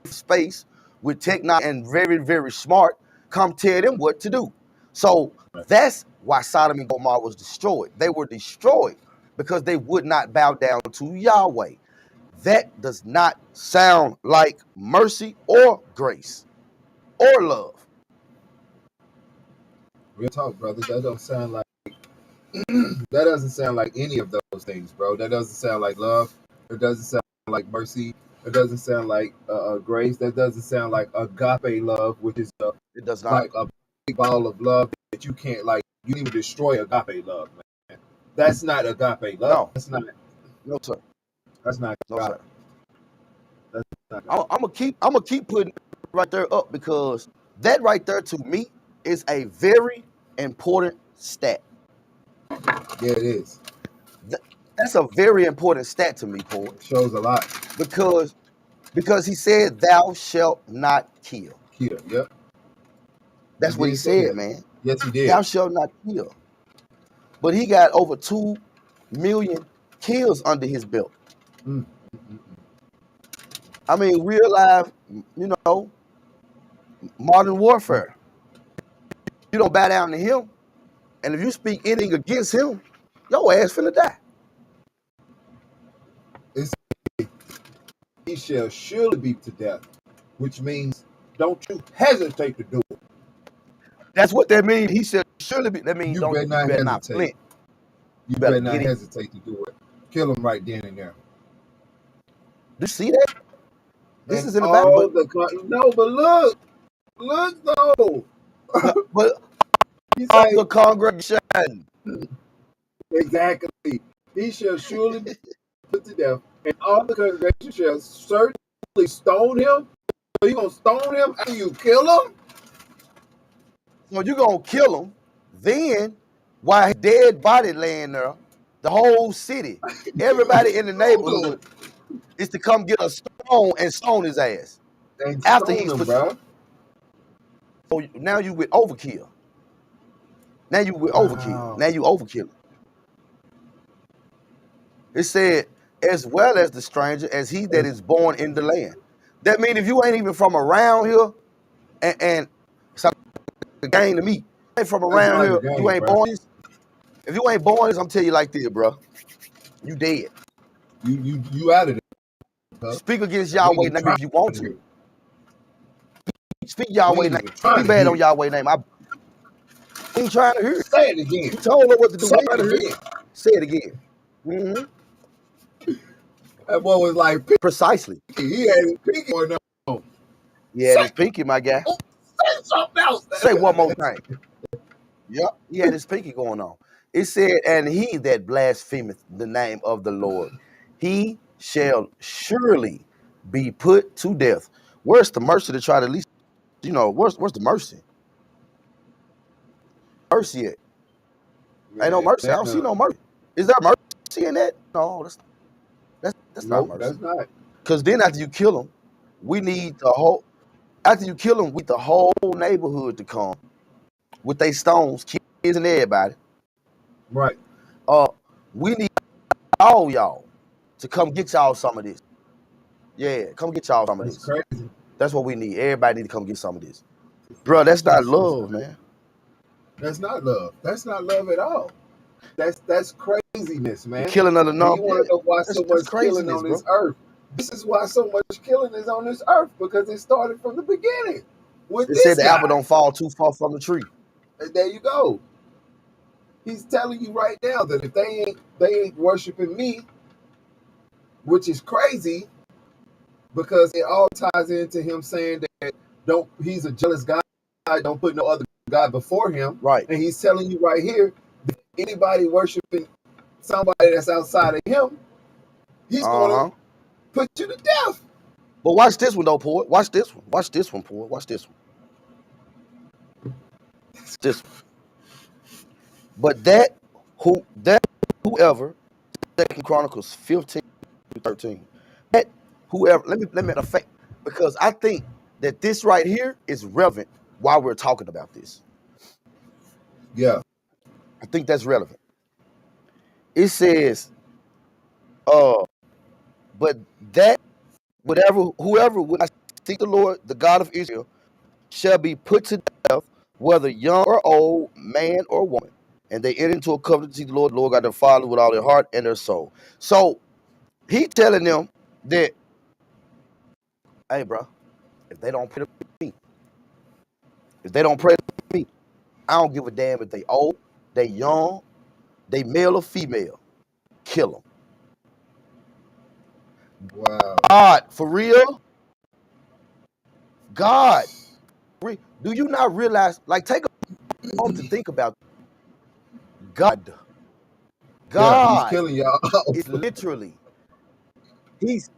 in space with technology and very, very smart come tell them what to do. So that's why Sodom and Gomorrah was destroyed. They were destroyed because they would not bow down to Yahweh. That does not sound like mercy or grace or love. Real talk, brother. That don't sound like that doesn't sound like any of those things, bro. That doesn't sound like love. It doesn't sound like mercy. It doesn't sound like grace. That doesn't sound like agape love, which is It does not. like a big ball of love that you can't like. You even destroy agape love, man. That's not agape love. No. That's not. No, sir. That's not No, God. sir. That's not I'm God. gonna keep putting it right there up because that right there to me is a very important stat. Yeah, it is. That's a very important stat to me, Paul, It shows a lot. because he said, "Thou shalt not kill." Kill. Yep. That's what he did say said, that. man. Yes, he did. Thou shalt not kill. But he got over 2 million kills under his belt. Mm. I mean, real life, modern warfare. You don't bow down to him, and if you speak anything against him, your ass finna die. He shall surely be to death, which means don't you hesitate to do it. That's what that means. He said, surely be. That means You better not better not hesitate. flint. You better better not get it. hesitate to do it. Kill him right then and there. Do you see that? This And is in the Bible, all but look though. but He of say the congregation. exactly. He shall surely be put to death, and all the congregation shall certainly stone him. So you gonna stone him after you kill him? So you're gonna kill him. Then, while his dead body laying there, the whole city, everybody in the neighborhood is to come get a stone and stone his ass. And After stone he's him, put. bro. So now you with overkill. Now you with overkill. Now you overkill. It said, as well as the stranger, as he that is born in the land. That means if you ain't even from around here, and it's like a game to me. You ain't from around like here, a game, you ain't bro. born this. If you ain't born this, I'm telling you like this, bro. You dead. You out of there. Huh? Speak against We ain't Yahweh even name if you want trying to. Speak Yahweh ain't name. even trying Be to bad hear on it. Yahweh name. I ain't trying to hear it. Say it again. You told her what to do. Say We ain't it trying to hear again. it. Say it again. That boy was like, Precisely. he had his pinky going on. Yeah, his pinky, my guy. Say something else. Say one more thing. Yep, he had his pinky going on. It said, and he that blasphemeth the name of the Lord, he shall surely be put to death. Where's the mercy to try to at least, where's the mercy? Mercy at? Ain't no mercy. I don't see no mercy. Is there mercy in that? No, that's not Nope, mercy. that's not. Because then after you kill him, we need after you kill him, we the whole neighborhood to come with their stones, kids and everybody. Right. We need all y'all to come get y'all some of this. Yeah, come get y'all some of That's this. crazy. That's what we need. Everybody need to come get some of this. Bro, that's not love, man. That's not love. That's not love at all. That's craziness, man. Killing of the And numb. you want to know why That's so much killing craziness, on bro. this earth? This is why so much killing is on this earth, because it started from the beginning with They this said the guy. apple don't fall too far from the tree. And there you go. He's telling you right now that if they ain't worshiping me, which is crazy, because it all ties into him saying that he's a jealous God, don't put no other God before him. Right. And he's telling you right here that anybody worshiping somebody that's outside of him, he's gonna put you to death. But watch this one though, Poet. Watch this one. Watch this one, Poet. Watch this one. This one. But whoever, 2 Chronicles 15-13. That whoever, let me affect, because I think that this right here is relevant while we're talking about this. Yeah. I think that's relevant. It says, but that whoever would not seek the Lord, the God of Israel, shall be put to death, whether young or old, man or woman. And they enter into a covenant to seek the Lord God their Father with all their heart and their soul. So he telling them that, hey, bro, if they don't pray to me, I don't give a damn if they old, they young, they male or female. Kill them. Wow. God, for real? God. Do you not realize, like, take a moment to think about God. Yeah, he's God killing y'all. is literally he's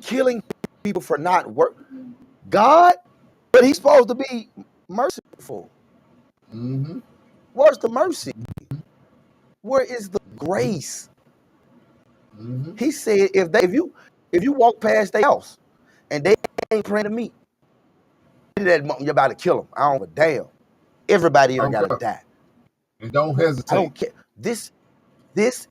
killing people for not work. God, but he's supposed to be merciful. Mm-hmm. Where's the mercy? Where is the grace? Mm-hmm. He said, if you walk past their house and they ain't praying to me, you're about to kill them. I don't give a damn. Everybody here gotta die. And don't hesitate. I don't care. This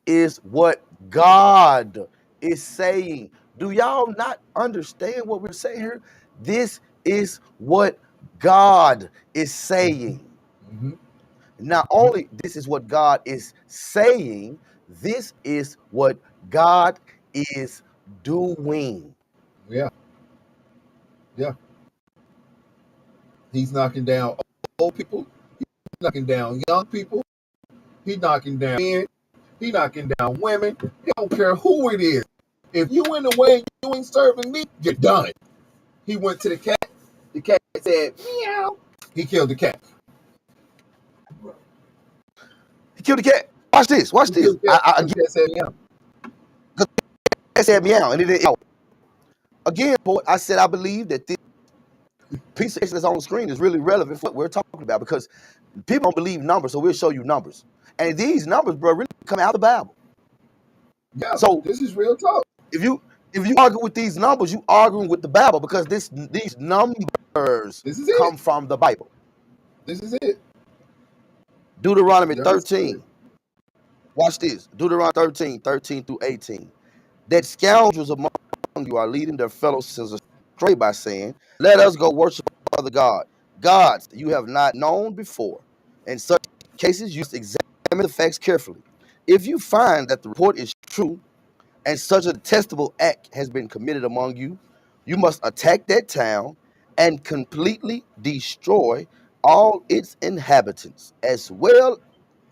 is what God is saying. Do y'all not understand what we're saying here? This is what God is saying. Mm-hmm. Not only this is what God is saying, this is what God is doing. Yeah. Yeah. He's knocking down old people. He's knocking down young people. He's knocking down men. He's knocking down women. He don't care who it is. If you in the way and you ain't serving me, you're done. He went to the cat. The cat said, meow. He killed the cat. He killed the cat. Watch this. Watch this. The cat said meow. The cat said meow, and it didn't. Again, boy, I said I believe that this piece of text that's on the screen is really relevant for what we're talking about because people don't believe numbers, so we'll show you numbers. And these numbers, bro, really come out of the Bible. Yeah, so this is real talk. If you argue with these numbers, you arguing with the Bible because these numbers come from the Bible. This is it. Deuteronomy 13. Watch this. Deuteronomy 13 through 18. That scoundrels among you are leading their fellow citizens astray by saying, let us go worship other gods you have not known before. In such cases, you must examine the facts carefully. If you find that the report is true and such a detestable act has been committed among you, you must attack that town and completely destroy all its inhabitants, as well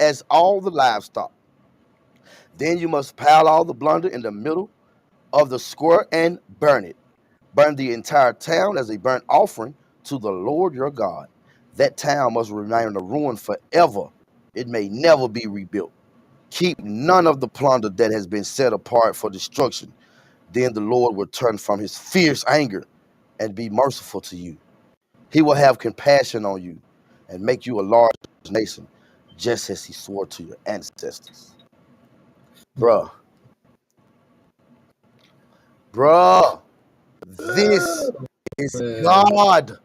as all the livestock. Then you must pile all the plunder in the middle of the square and burn it. Burn the entire town as a burnt offering to the Lord your God. That town must remain a ruin forever. It may never be rebuilt. Keep none of the plunder that has been set apart for destruction. Then the Lord will turn from his fierce anger and be merciful to you. He will have compassion on you and make you a large nation, just as he swore to your ancestors. Bruh, this is God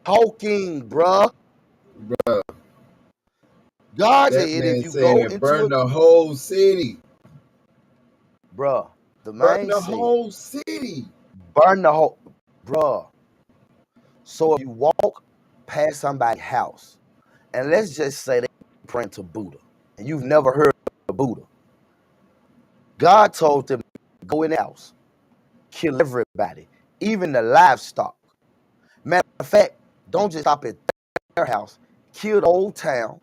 talking, bruh. God said, if you go into burn the whole city. Bruh, the burn man the said, whole city. Burn the whole, bruh. So if you walk past somebody's house, and let's just say they praying to Buddha, and you've never heard of Buddha, God told them, go in the house, kill everybody, even the livestock. Matter of fact, don't just stop at their house, kill the whole town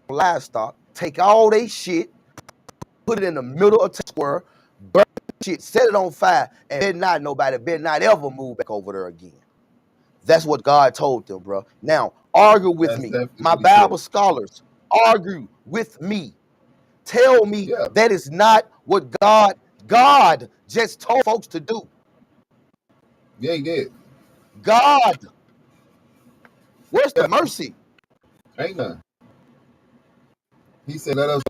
livestock, take all they shit, put it in the middle of the square, burn shit, set it on fire, and nobody better not ever move back over there again. That's what God told them, bro. Now, argue with me. My Bible scholars, argue with me. Tell me that is not what God just told folks to do. Yeah, he did. God, where's the mercy? Ain't none. He said, let us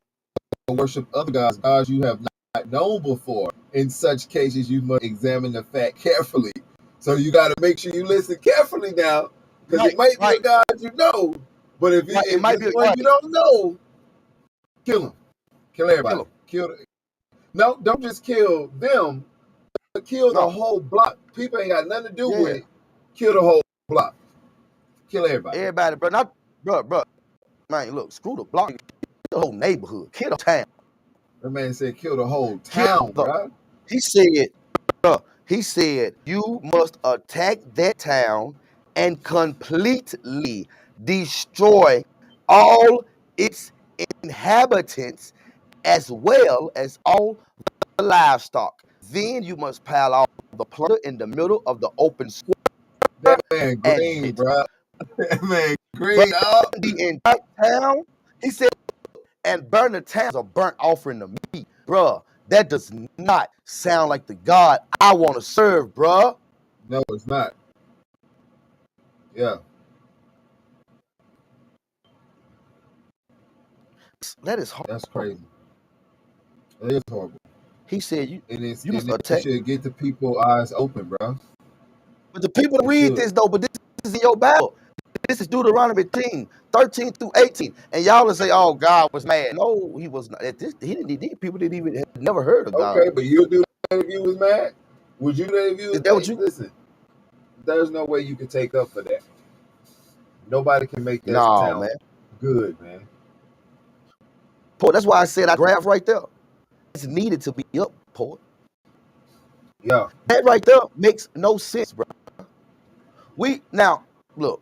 worship other gods you have not known before. In such cases, you must examine the fact carefully. So you got to make sure you listen carefully now, because it might be a God you know, but if it might be one you don't know, kill him. Kill everybody. No, don't just kill them, but kill the whole block. People ain't got nothing to do with it. Kill the whole block. Kill everybody. Everybody, bro. Man, look, screw the block. Kill the whole neighborhood. Kill the town. That man said kill the whole town, bro. He said, you must attack that town and completely destroy all its inhabitants as well as all the livestock. Then you must pile all the plunder in the middle of the open square. That man green, bro. That man green. The entire town, he said, and burn the town as a burnt offering to me, bruh. That does not sound like the God I want to serve, bruh. No, it's not. Yeah. That is horrible. That's crazy. It is horrible. He said you must It attack. should get the people eyes open, bro. But the people that read this though, but this is in your Bible. This is Deuteronomy 13 through 18. And y'all will say, oh, God was mad. No, he was not. People didn't even have never heard of God. Okay, but you'll do that if you was mad? Would you do that if you was Is that what you listen? There's no way you can take up for that. Nobody can make that No, sound man. good, man. Poet, that's why I said I graph right there. It's needed to be up, poet. Yeah. That right there makes no sense, bro. Now, look.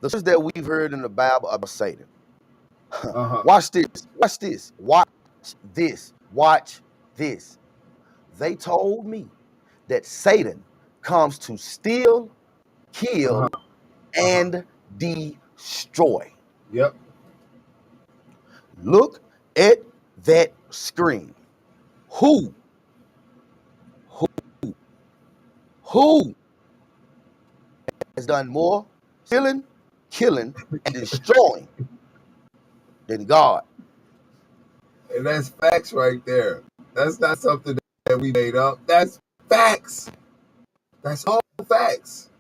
The things that we've heard in the Bible about Satan. Watch this. Watch this. Watch this. Watch this. They told me that Satan comes to steal, kill, and destroy. Yep. Look at that screen. Who has done more stealing, killing, and destroying than God? And that's facts right there. That's not something that we made up. That's facts. That's all facts.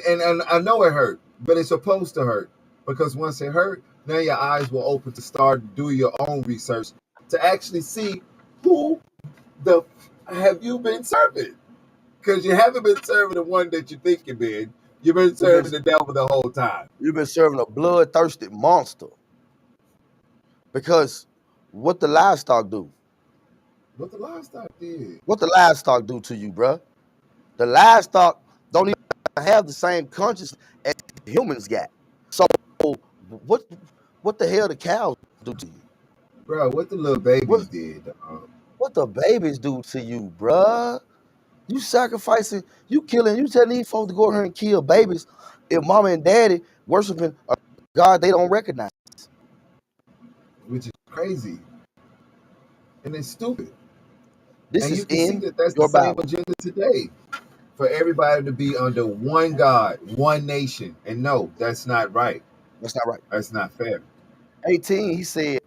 And I know it hurt, but it's supposed to hurt. Because once it hurt, now your eyes will open to start doing your own research to actually see who the have you been serving. Because you haven't been serving the one that you think you've been. You've been serving the devil the whole time. You've been serving a bloodthirsty monster. Because what the livestock do? What the livestock did? What the livestock do to you, bruh? The livestock don't even have the same consciousness as humans got. So what the hell the cows do to you? Bro, what the little babies did. What the babies do to you, bruh? You sacrificing, you killing, you telling these folks to go ahead and kill babies if mama and daddy worshiping a God they don't recognize. Which is crazy. And it's stupid. This and is you can in see that that's your the same Bible. agenda today. For everybody to be under one God, one nation. And no, that's not right. That's not right. That's not fair. 18, he said,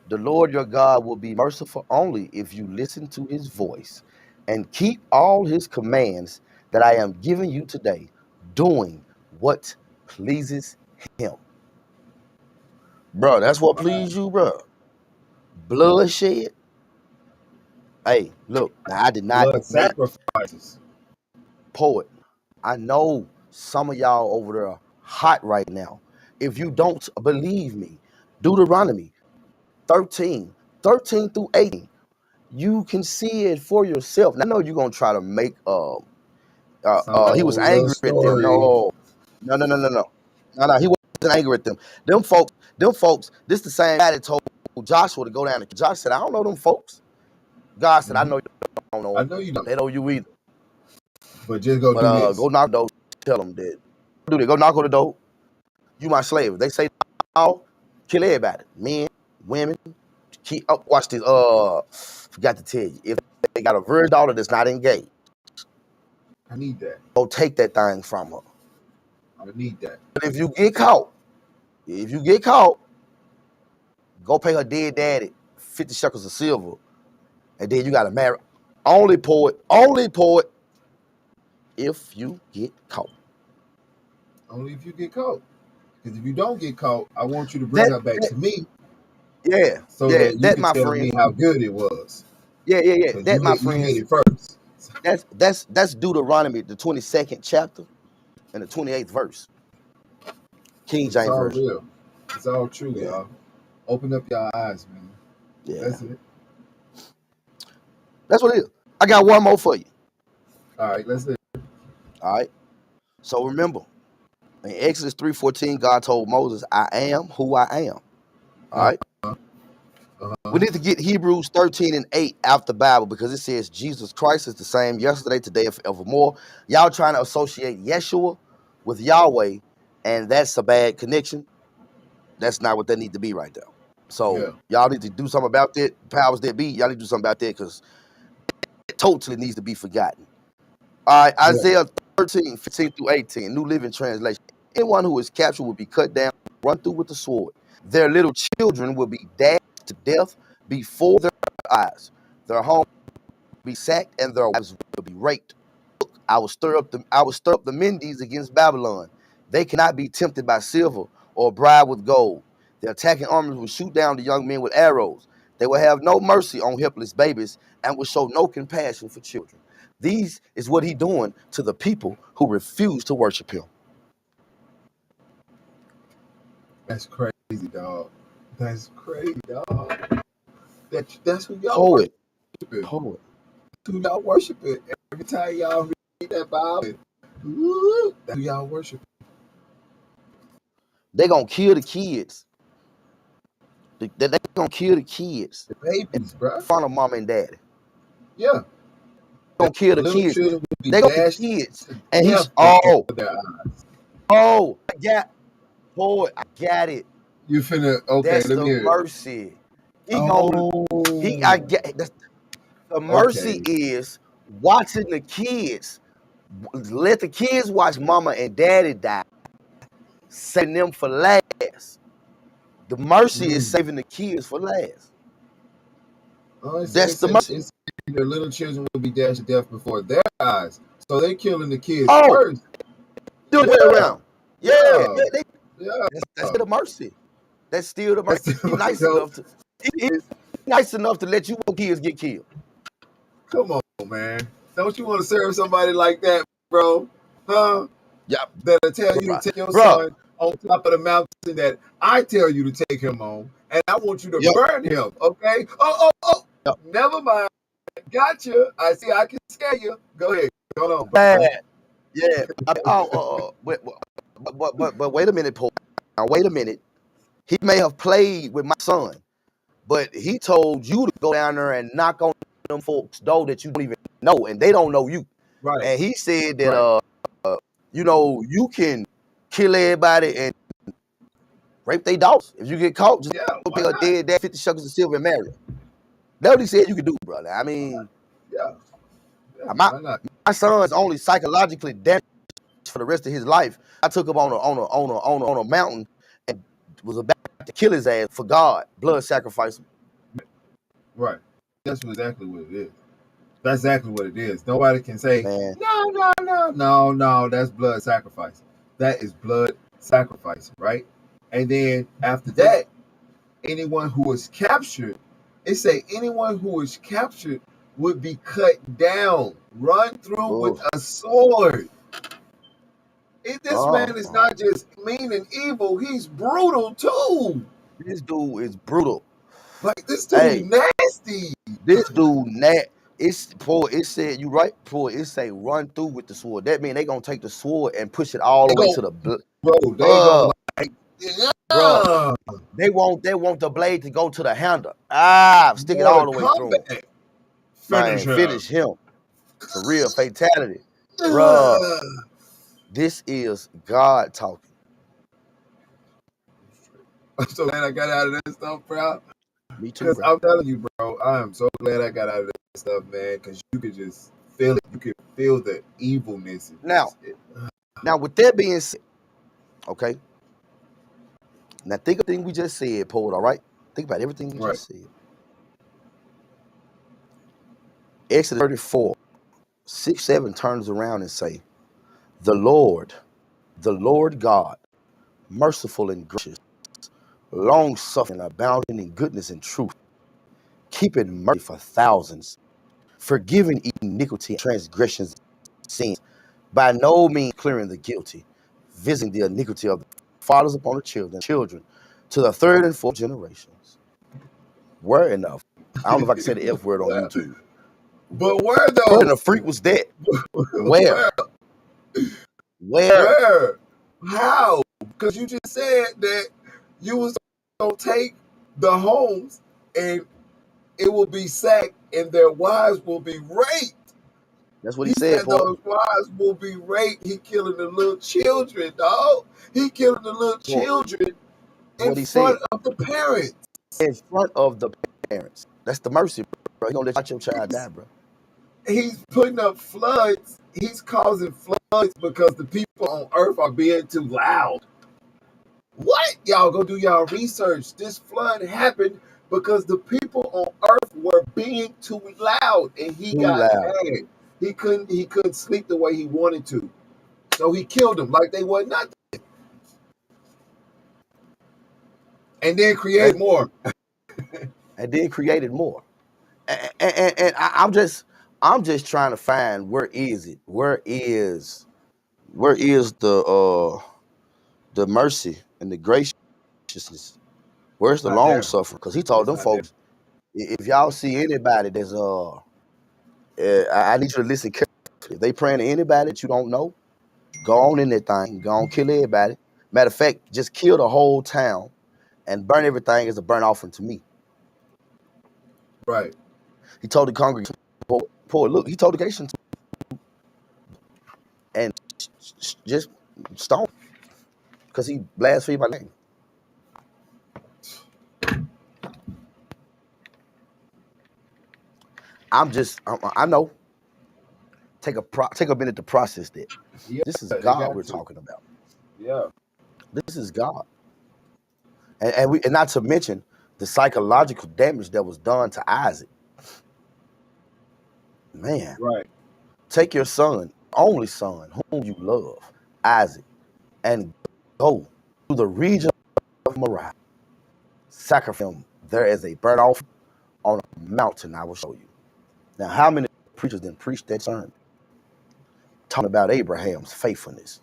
the Lord your God will be merciful only if you listen to his voice and keep all his commands that I am giving you today, doing what pleases him. Bro, that's what pleases you, bro. Bloodshed. Hey, look, now I did not Blood sacrifices. Poet. I know some of y'all over there are hot right now. If you don't believe me, Deuteronomy 13 through 18, you can see it for yourself. Now, I know you're gonna try to make he was angry at them. No, he wasn't angry at them. Them folks, this the same guy that told Joshua to go down. Joshua said, I don't know them folks. God said, I know you don't know them. I know you don't. They know you either. But just go do this. Go knock the door. Tell them that. Do they go knock on the door? You my slave. They say, "Oh, kill everybody, men, women." Watch this. Forgot to tell you, if they got a virgin daughter that's not engaged, I need that. go take that thing from her. I need that. But if you get caught, go pay her dead daddy 50 shekels of silver, and then you got to marry. Only poet. If you get caught. Only if you get caught. Because if you don't get caught, I want you to bring her back to me. Yeah. So that you can tell me how good it was. Yeah. That, my friend. You hit it first. That's Deuteronomy, the 22nd chapter and the 28th verse. King James version. It's all real. It's all true, y'all. Open up your eyes, man. Yeah. That's it. That's what it is. I got one more for you. All right, let's do it. All right. So remember, in Exodus 3:14, God told Moses, I am who I am. All right. We need to get Hebrews 13 and 8 out the Bible because it says Jesus Christ is the same yesterday, today, and forevermore. Y'all trying to associate Yeshua with Yahweh, and that's a bad connection. That's not what that need to be right there. So y'all need to do something about that. Powers that be, y'all need to do something about that because it totally needs to be forgotten. All right, Isaiah 13, 15 through 18, New Living Translation. Anyone who is captured will be cut down, run through with the sword. Their little children will be dashed to death before their eyes. Their home will be sacked and their wives will be raped. Look, I will stir up the Medes against Babylon. They cannot be tempted by silver or bribed with gold. The attacking armies will shoot down the young men with arrows. They will have no mercy on helpless babies and will show no compassion for children. These is what he's doing to the people who refuse to worship him. That's crazy, dog. That's crazy, dog. That's who y'all worship. Poet. That's who y'all worship it. Every time y'all read that Bible, that's who y'all worship. They gonna kill the kids. They gonna kill the kids. The babies, bro. In front of mom and daddy. Yeah. Gonna kill the kids. They gonna kill the kids. And he's I got it. You finna That's let me hear the mercy. The mercy is watching the kids. Let the kids watch mama and daddy die. Saving them for last. The mercy is saving the kids for last. That's the mercy. Their little children will be dashed to death before their eyes. So they're killing the kids first. Do it around. Yeah. That's still the mercy. That's still the mercy. He's nice enough to let you kids get killed. Come on, man. Don't you want to serve somebody like that, bro? Huh? Yeah. That'll tell you to take your son on top of the mountain that I tell you to take him on, and I want you to burn him, okay? Never mind. Gotcha. I see I can scare you. Go ahead. Hold on. Yeah. But wait a minute, Paul. Now, wait a minute. He may have played with my son, but he told you to go down there and knock on them folks' door that you don't even know, and they don't know you. Right. And he said that, you can kill everybody and rape their daughters. If you get caught, just pay a dead dad 50 shekels of silver and marry her. That's what he said you could do, brother. I mean, my son's only psychologically damaged for the rest of his life. I took him on a mountain and was about to kill his ass for God, blood sacrifice. Right. That's exactly what it is. That's exactly what it is. Nobody can say, no, that's blood sacrifice. That is blood sacrifice, right? And then after that, anyone who is captured, it say anyone who is captured would be cut down, run through with a sword. This man is not just mean and evil, he's brutal too. This dude is brutal. Like, this dude nasty. This dude it said, you right, Paul, it say run through with the sword. That means they gonna take the sword and push it all the way to the blood. They want the blade to go to the handle. Stick it all the way through. Finish him. It's a real fatality. Bruh. This is God talking. I'm so glad I got out of that stuff, bro. Me too, bro. I'm telling you, bro, I am so glad I got out of that stuff, man, because you could just feel it. You could feel the evilness. Now, with that being said, okay, now think of everything we just said, Paul, all right? Think about everything we just said. Exodus 34, 6, 7 turns around and say, the Lord God, merciful and gracious, long-suffering, abounding in goodness and truth, keeping mercy for thousands, forgiving iniquity and transgressions and sins, by no means clearing the guilty, visiting the iniquity of the fathers upon the children, to the third and fourth generations. Where enough? I don't know if I can say the F word on YouTube. But where though? Where the freak was that? Where? How? Because you just said that you was gonna take the homes and it will be sacked and their wives will be raped. That's what He he said, said boy. those wives will be raped. He killing the little children, dog. He killing the little Boy, children in what he front said of the parents. in front of the parents. That's the mercy, bro. You gonna let your child die, bro? He's putting up floods. He's causing floods because the people on earth are being too loud. What? Y'all go do y'all research. This flood happened because the people on earth were being too loud, and he Too got loud. mad. He couldn't sleep the way he wanted to. So he killed them like they were nothing. And then created more. And then created more. And I'm just trying to find where is it? Where is the mercy and the graciousness? Where's the Not long there. suffering? Because he told It's them not there. folks, if y'all see anybody that's I need you to listen carefully. If they praying to anybody that you don't know, go on in that thing, go on kill everybody. Matter of fact, just kill the whole town and burn everything as a burnt offering to me. Right. He told the congregation, poor look, he told the congregation and just stone because he blasphemed my name. I know. Take a minute to process that. Yeah, This is they God got we're to. talking about. Yeah. This is God, and not to mention the psychological damage that was done to Isaac. Man, Right. take your son, only son, whom you love, Isaac, and go to the region of Moriah. Sacrifice him there as a burnt offering on a mountain. I will show you. Now, how many preachers then preached that sermon talking about Abraham's faithfulness,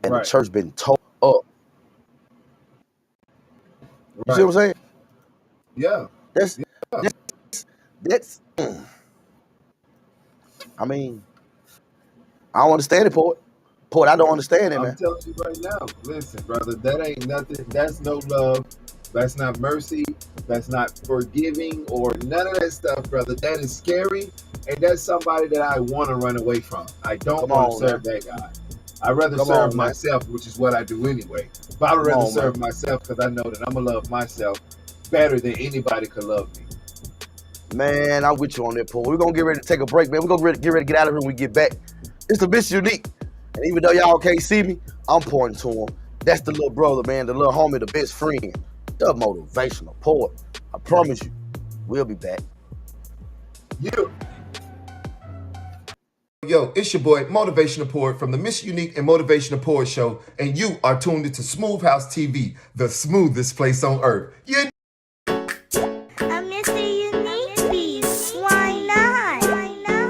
and Right. the church been told up? You see Right. what I'm saying? Yeah. That's Yeah. that's. I mean, I don't understand it, poet. Poet, I don't understand it, I'm man. telling you right now. Listen, brother, that ain't nothing. That's no love. That's not mercy. That's not forgiving or none of that stuff, brother. That is scary, and that's somebody that I want to run away from. I don't Come want on, to serve that guy. I'd rather Come serve on, man. myself, which is what I do anyway. But I'd Come rather on, serve man. myself because I know that I'm gonna love myself better than anybody could love me. Man, I'm with you on that, poet. We're gonna get ready to take a break, man. We're gonna get ready to get out of here when we get back. It's the MrUnique. And even though y'all can't see me, I'm pointing to him. That's the little brother, man, the little homie, the best friend, the motivational poet. I promise you, we'll be back. You. Yo, it's your boy, Motivational Poet from the MrUnique and Motivational Poet Show, and you are tuned into Smooth House TV, the smoothest place on earth. You Mr. Unique Beats. Why not? Why not?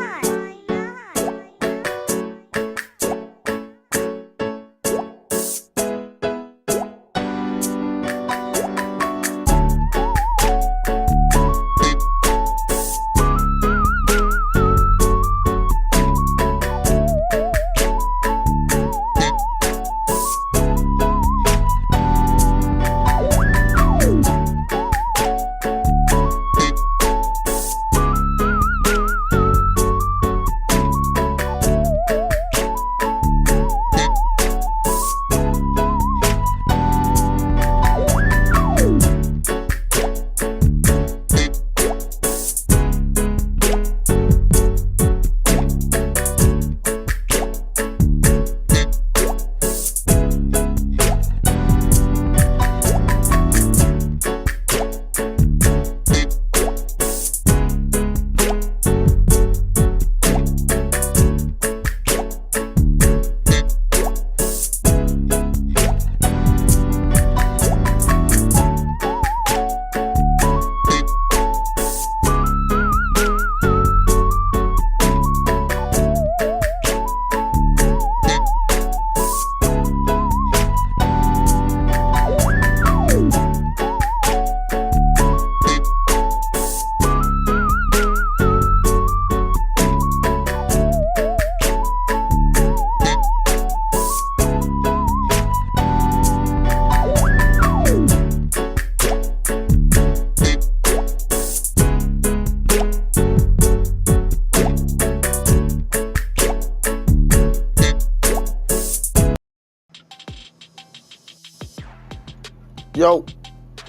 Joe.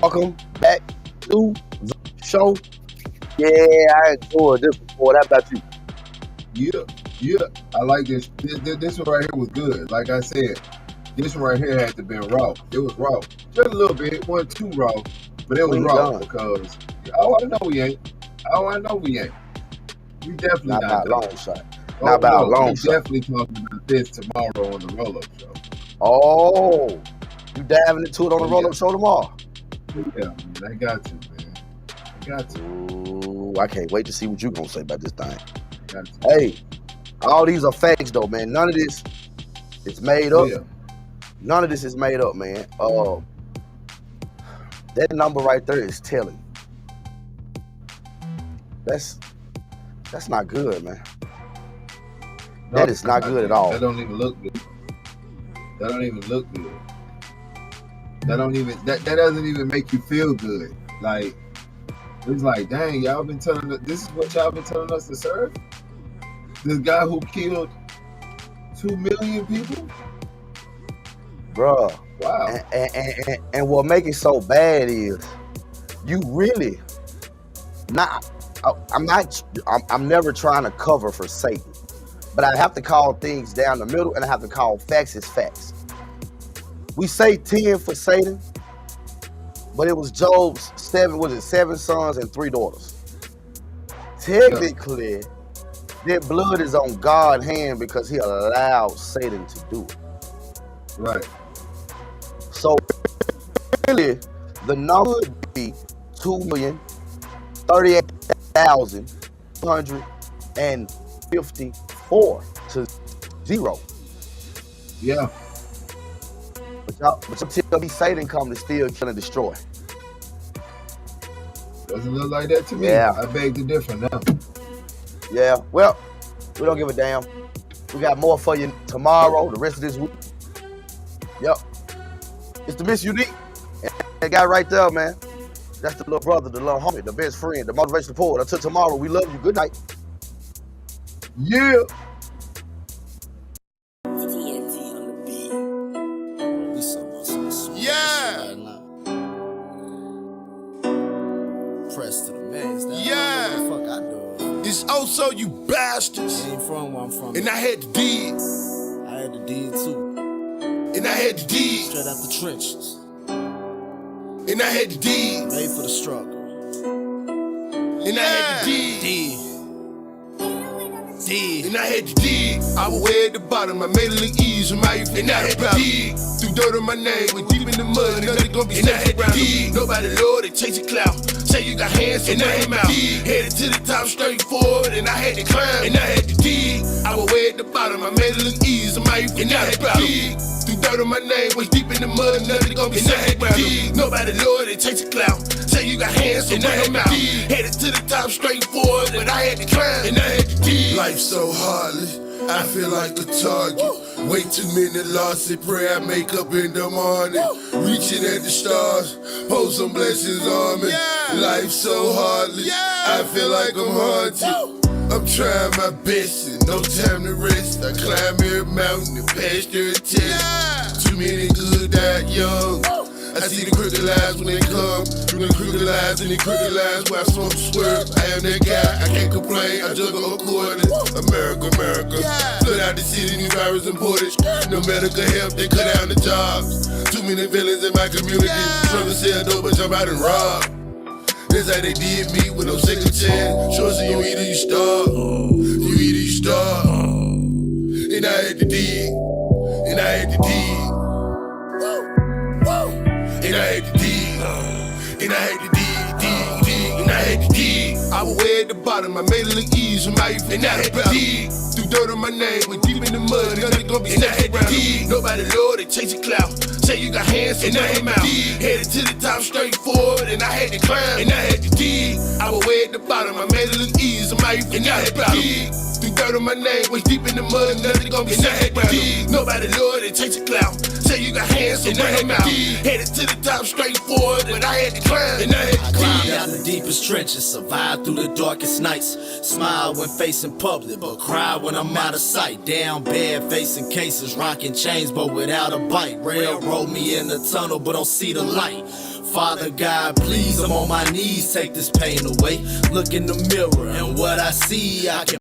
Welcome back to the show. Yeah, I enjoyed this before. How about you? Yeah. I like this. This one right here was good. Like I said, this one right here had to be raw. It was raw. Just a little bit. It wasn't too raw, but it was raw because I know we ain't. We definitely not not by a long shot. Oh, Not by a no, long we shot. definitely talking about this tomorrow on the roll-up show. Oh, you diving into it on the roll-up show tomorrow? Yeah, man, I got to, man. I got to. Ooh, I can't wait to see what you gonna say about this thing. Got to. Hey, all these are facts though, man. None of this is made up. Yeah. None of this is made up, man. That number right there is telling. That's not good, man. No, That is not good at all. That don't even look good. That don't even look good. That doesn't even make you feel good. Like, it's like, dang, y'all been telling us, this is what y'all been telling us to serve? This guy who killed 2 million people? Bruh. Wow. And what make it so bad is you really I'm never trying to cover for Satan, but I have to call things down the middle and I have to call facts as facts. We say 10 for Satan, but it was Job's 7 sons and 3 daughters. Technically, that blood is on God's hand because he allowed Satan to do it. Right. So really, the number would be 2,038,254 to 0. Yeah. But y'all tell me Satan come to steal, kill, and destroy. Doesn't look like that to me. Yeah. I beg to differ now. Yeah, well, we don't give a damn. We got more for you tomorrow, the rest of this week. Yep. It's the MrUnique. And that guy right there, man. That's the little brother, the little homie, the best friend, the motivational support. Until tomorrow, we love you. Good night. Yeah. Yeah. Press to the max. Yeah. What the fuck I do? It's also you bastards. Ain't from where I'm from. And I had to dig. I had to dig too. And I had to dig. Straight out the trenches. And I had to dig. Made for the struggle. And I had to dig. And I had to dig. I was way at the bottom. I made it look easy. My youth and I had to dig. Threw dirt on my name. Went deep in the mud. Nothing gonna be safe around dig. Nobody Lord, they chase your clout. Say you got hands and I had to dig. Headed to the top straight forward. And I had to climb. And I had to dig. I was way at the bottom. I made it look easy. My youth and I had to dig. Threw dirt on my name. Went deep in the mud. Nothing gonna be safe around dig. Nobody Lord, they chase your clout. Say you got hands and I had to dig. Headed to the top straight forward. And I had to climb. And I had to dig. Life so heartless, I feel like a target. Way too many losses, pray I make up in the morning. Reaching at the stars, hold some blessings on me. Life so heartless, I feel like I'm haunted. I'm trying my best and no time to rest. I climb every mountain and pass their test. Too many good died young. I see the crooked lies when they come. Through the crooked lies and the crooked lies where I smoke and swerve. I am that guy, I can't complain. I juggle according. America. Flood out the city, new virus imported. No medical help, they cut down the jobs. Too many villains in my community. Trying to sell dope, but jump out and rob. That's how they did me with no second chance. Sure, so you eat or you starve. You eat or you starve. And I had to dig. And I had to dig. And I had to dig. And I had to dig. And I had to dig. I was way at the bottom, I made it look easy. My youth and I had to dig. Threw dirt on my name, went deep in the mud. Nothing gonna be safe around dig. Nobody Lord, they chase your clout. Say you got hands and I had to dig. Headed to the top straight forward. And I had to climb. And I had to dig. I was way at the bottom, I made it look easy. My youth and I had to dig. Threw dirt on my name, went deep in the mud. Nothing gonna be safe around dig. Nobody Lord, they chase your clout. Say you got hands and I had to dig. Headed to the top straight forward. But I had to climb. And I had to dig. Climbed down the deepest trenches, survived through the darkest nights. Smile when facing public, but cry when I'm out of sight. Down bad, facing cases, rocking chains, but without a bite. Railroad me in the tunnel, but don't see the light. Father God, please, I'm on my knees, take this pain away. Look in the mirror, and what I see, I can